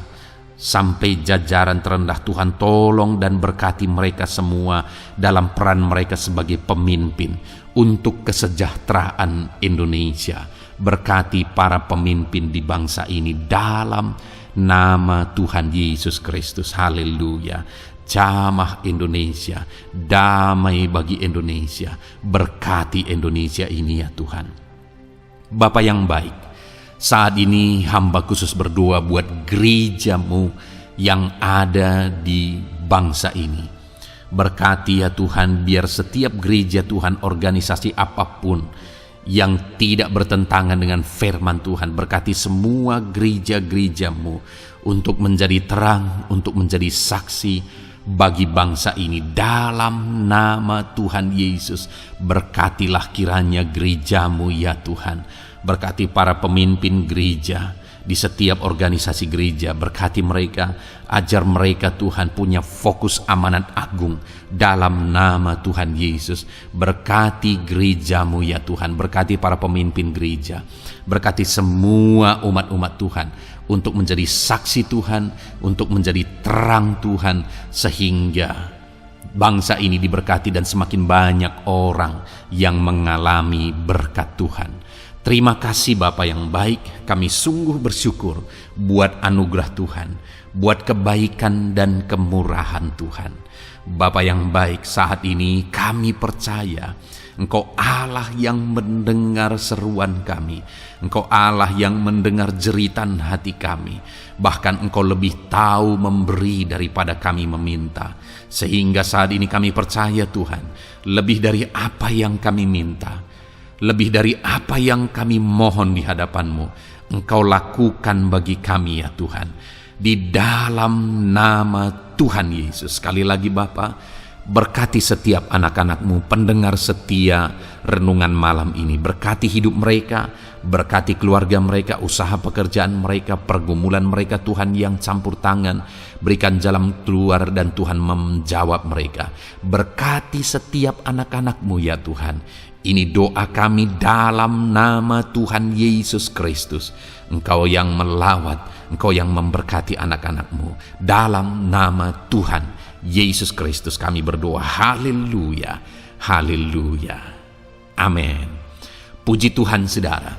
sampai jajaran terendah. Tuhan, tolong dan berkati mereka semua dalam peran mereka sebagai pemimpin untuk kesejahteraan Indonesia. Berkati para pemimpin di bangsa ini dalam nama Tuhan Yesus Kristus. Haleluya. Jamah Indonesia, damai bagi Indonesia. Berkati Indonesia ini ya Tuhan. Bapa yang baik, saat ini hamba khusus berdoa buat gereja-Mu yang ada di bangsa ini. Berkati ya Tuhan, biar setiap gereja Tuhan, organisasi apapun yang tidak bertentangan dengan firman Tuhan, berkati semua gereja-gereja-Mu untuk menjadi terang, untuk menjadi saksi bagi bangsa ini. Dalam nama Tuhan Yesus, berkatilah kiranya gereja-Mu ya Tuhan. Berkati para pemimpin gereja di setiap organisasi gereja. Berkati mereka, ajar mereka Tuhan punya fokus amanat agung dalam nama Tuhan Yesus. Berkati gereja-Mu ya Tuhan. Berkati para pemimpin gereja. Berkati semua umat-umat Tuhan untuk menjadi saksi Tuhan, untuk menjadi terang Tuhan, sehingga bangsa ini diberkati dan semakin banyak orang yang mengalami berkat Tuhan. Terima kasih Bapa yang baik, kami sungguh bersyukur buat anugerah Tuhan, buat kebaikan dan kemurahan Tuhan. Bapa yang baik, saat ini kami percaya Engkau Allah yang mendengar seruan kami. Engkau Allah yang mendengar jeritan hati kami. Bahkan Engkau lebih tahu memberi daripada kami meminta. Sehingga saat ini kami percaya Tuhan, lebih dari apa yang kami minta, lebih dari apa yang kami mohon di hadapan-Mu, Engkau lakukan bagi kami ya Tuhan. Di dalam nama Tuhan Yesus. Sekali lagi Bapa, Berkati setiap anak-anak-Mu, pendengar setia renungan malam ini. Berkati hidup mereka, berkati keluarga mereka, usaha pekerjaan mereka, pergumulan mereka Tuhan yang campur tangan. Berikan jalan keluar dan Tuhan menjawab mereka. Berkati setiap anak-anak-Mu ya Tuhan. Ini doa kami dalam nama Tuhan Yesus Kristus. Engkau yang melawat, Engkau yang memberkati anak-anak-Mu. Dalam nama Tuhan Yesus Kristus kami berdoa. Haleluya, haleluya, amin. Puji Tuhan saudara.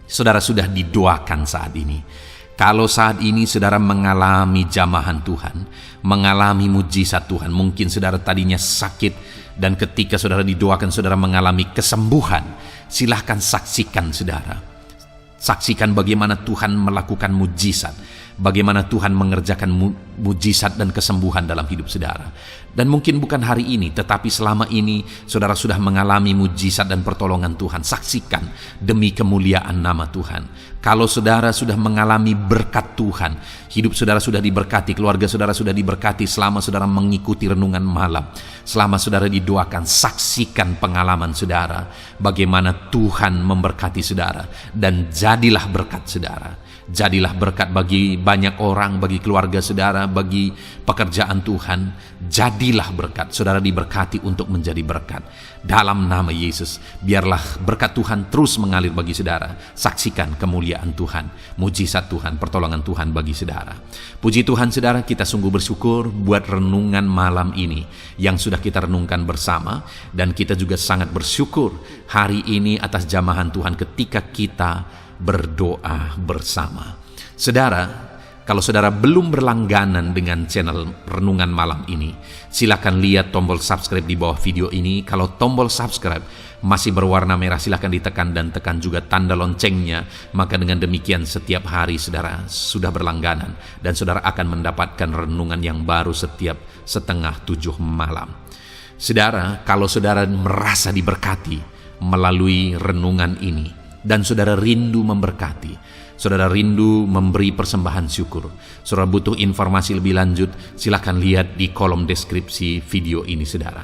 Saudara sudah didoakan saat ini. Kalau saat ini saudara mengalami jamahan Tuhan, mengalami mujizat Tuhan, mungkin saudara tadinya sakit, dan ketika saudara didoakan saudara mengalami kesembuhan, silahkan saksikan saudara. Saksikan bagaimana Tuhan melakukan mujizat, bagaimana Tuhan mengerjakan mujizat dan kesembuhan dalam hidup saudara. Dan mungkin bukan hari ini, tetapi selama ini saudara sudah mengalami mujizat dan pertolongan Tuhan. Saksikan demi kemuliaan nama Tuhan. Kalau saudara sudah mengalami berkat Tuhan, hidup saudara sudah diberkati, keluarga saudara sudah diberkati selama saudara mengikuti renungan malam, selama saudara didoakan, saksikan pengalaman saudara, bagaimana Tuhan memberkati saudara, dan jadilah berkat saudara. Jadilah berkat bagi banyak orang, bagi keluarga saudara, bagi pekerjaan Tuhan. Jadilah berkat, saudara diberkati untuk menjadi berkat. Dalam nama Yesus, biarlah berkat Tuhan terus mengalir bagi saudara. Saksikan kemuliaan Tuhan, mujizat Tuhan, pertolongan Tuhan bagi saudara. Puji Tuhan saudara, kita sungguh bersyukur buat renungan malam ini yang sudah kita renungkan bersama. Dan kita juga sangat bersyukur hari ini atas jamahan Tuhan ketika kita berdoa bersama. Saudara, kalau saudara belum berlangganan dengan channel renungan malam ini, silakan lihat tombol subscribe di bawah video ini. Kalau tombol subscribe masih berwarna merah, silakan ditekan dan tekan juga tanda loncengnya. Maka dengan demikian setiap hari saudara sudah berlangganan dan saudara akan mendapatkan renungan yang baru setiap 6:30 malam. Saudara, kalau saudara merasa diberkati melalui renungan ini, dan saudara rindu memberkati, saudara rindu memberi persembahan syukur, saudara butuh informasi lebih lanjut, silakan lihat di kolom deskripsi video ini saudara.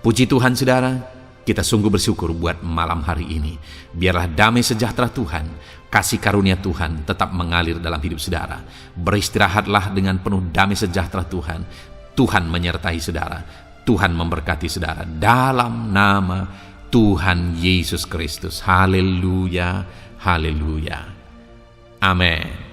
Puji Tuhan saudara, kita sungguh bersyukur buat malam hari ini. Biarlah damai sejahtera Tuhan, kasih karunia Tuhan tetap mengalir dalam hidup saudara. Beristirahatlah dengan penuh damai sejahtera Tuhan. Tuhan menyertai saudara, Tuhan memberkati saudara. Dalam nama Tuhan Yesus Kristus. Haleluya, haleluya. Amin.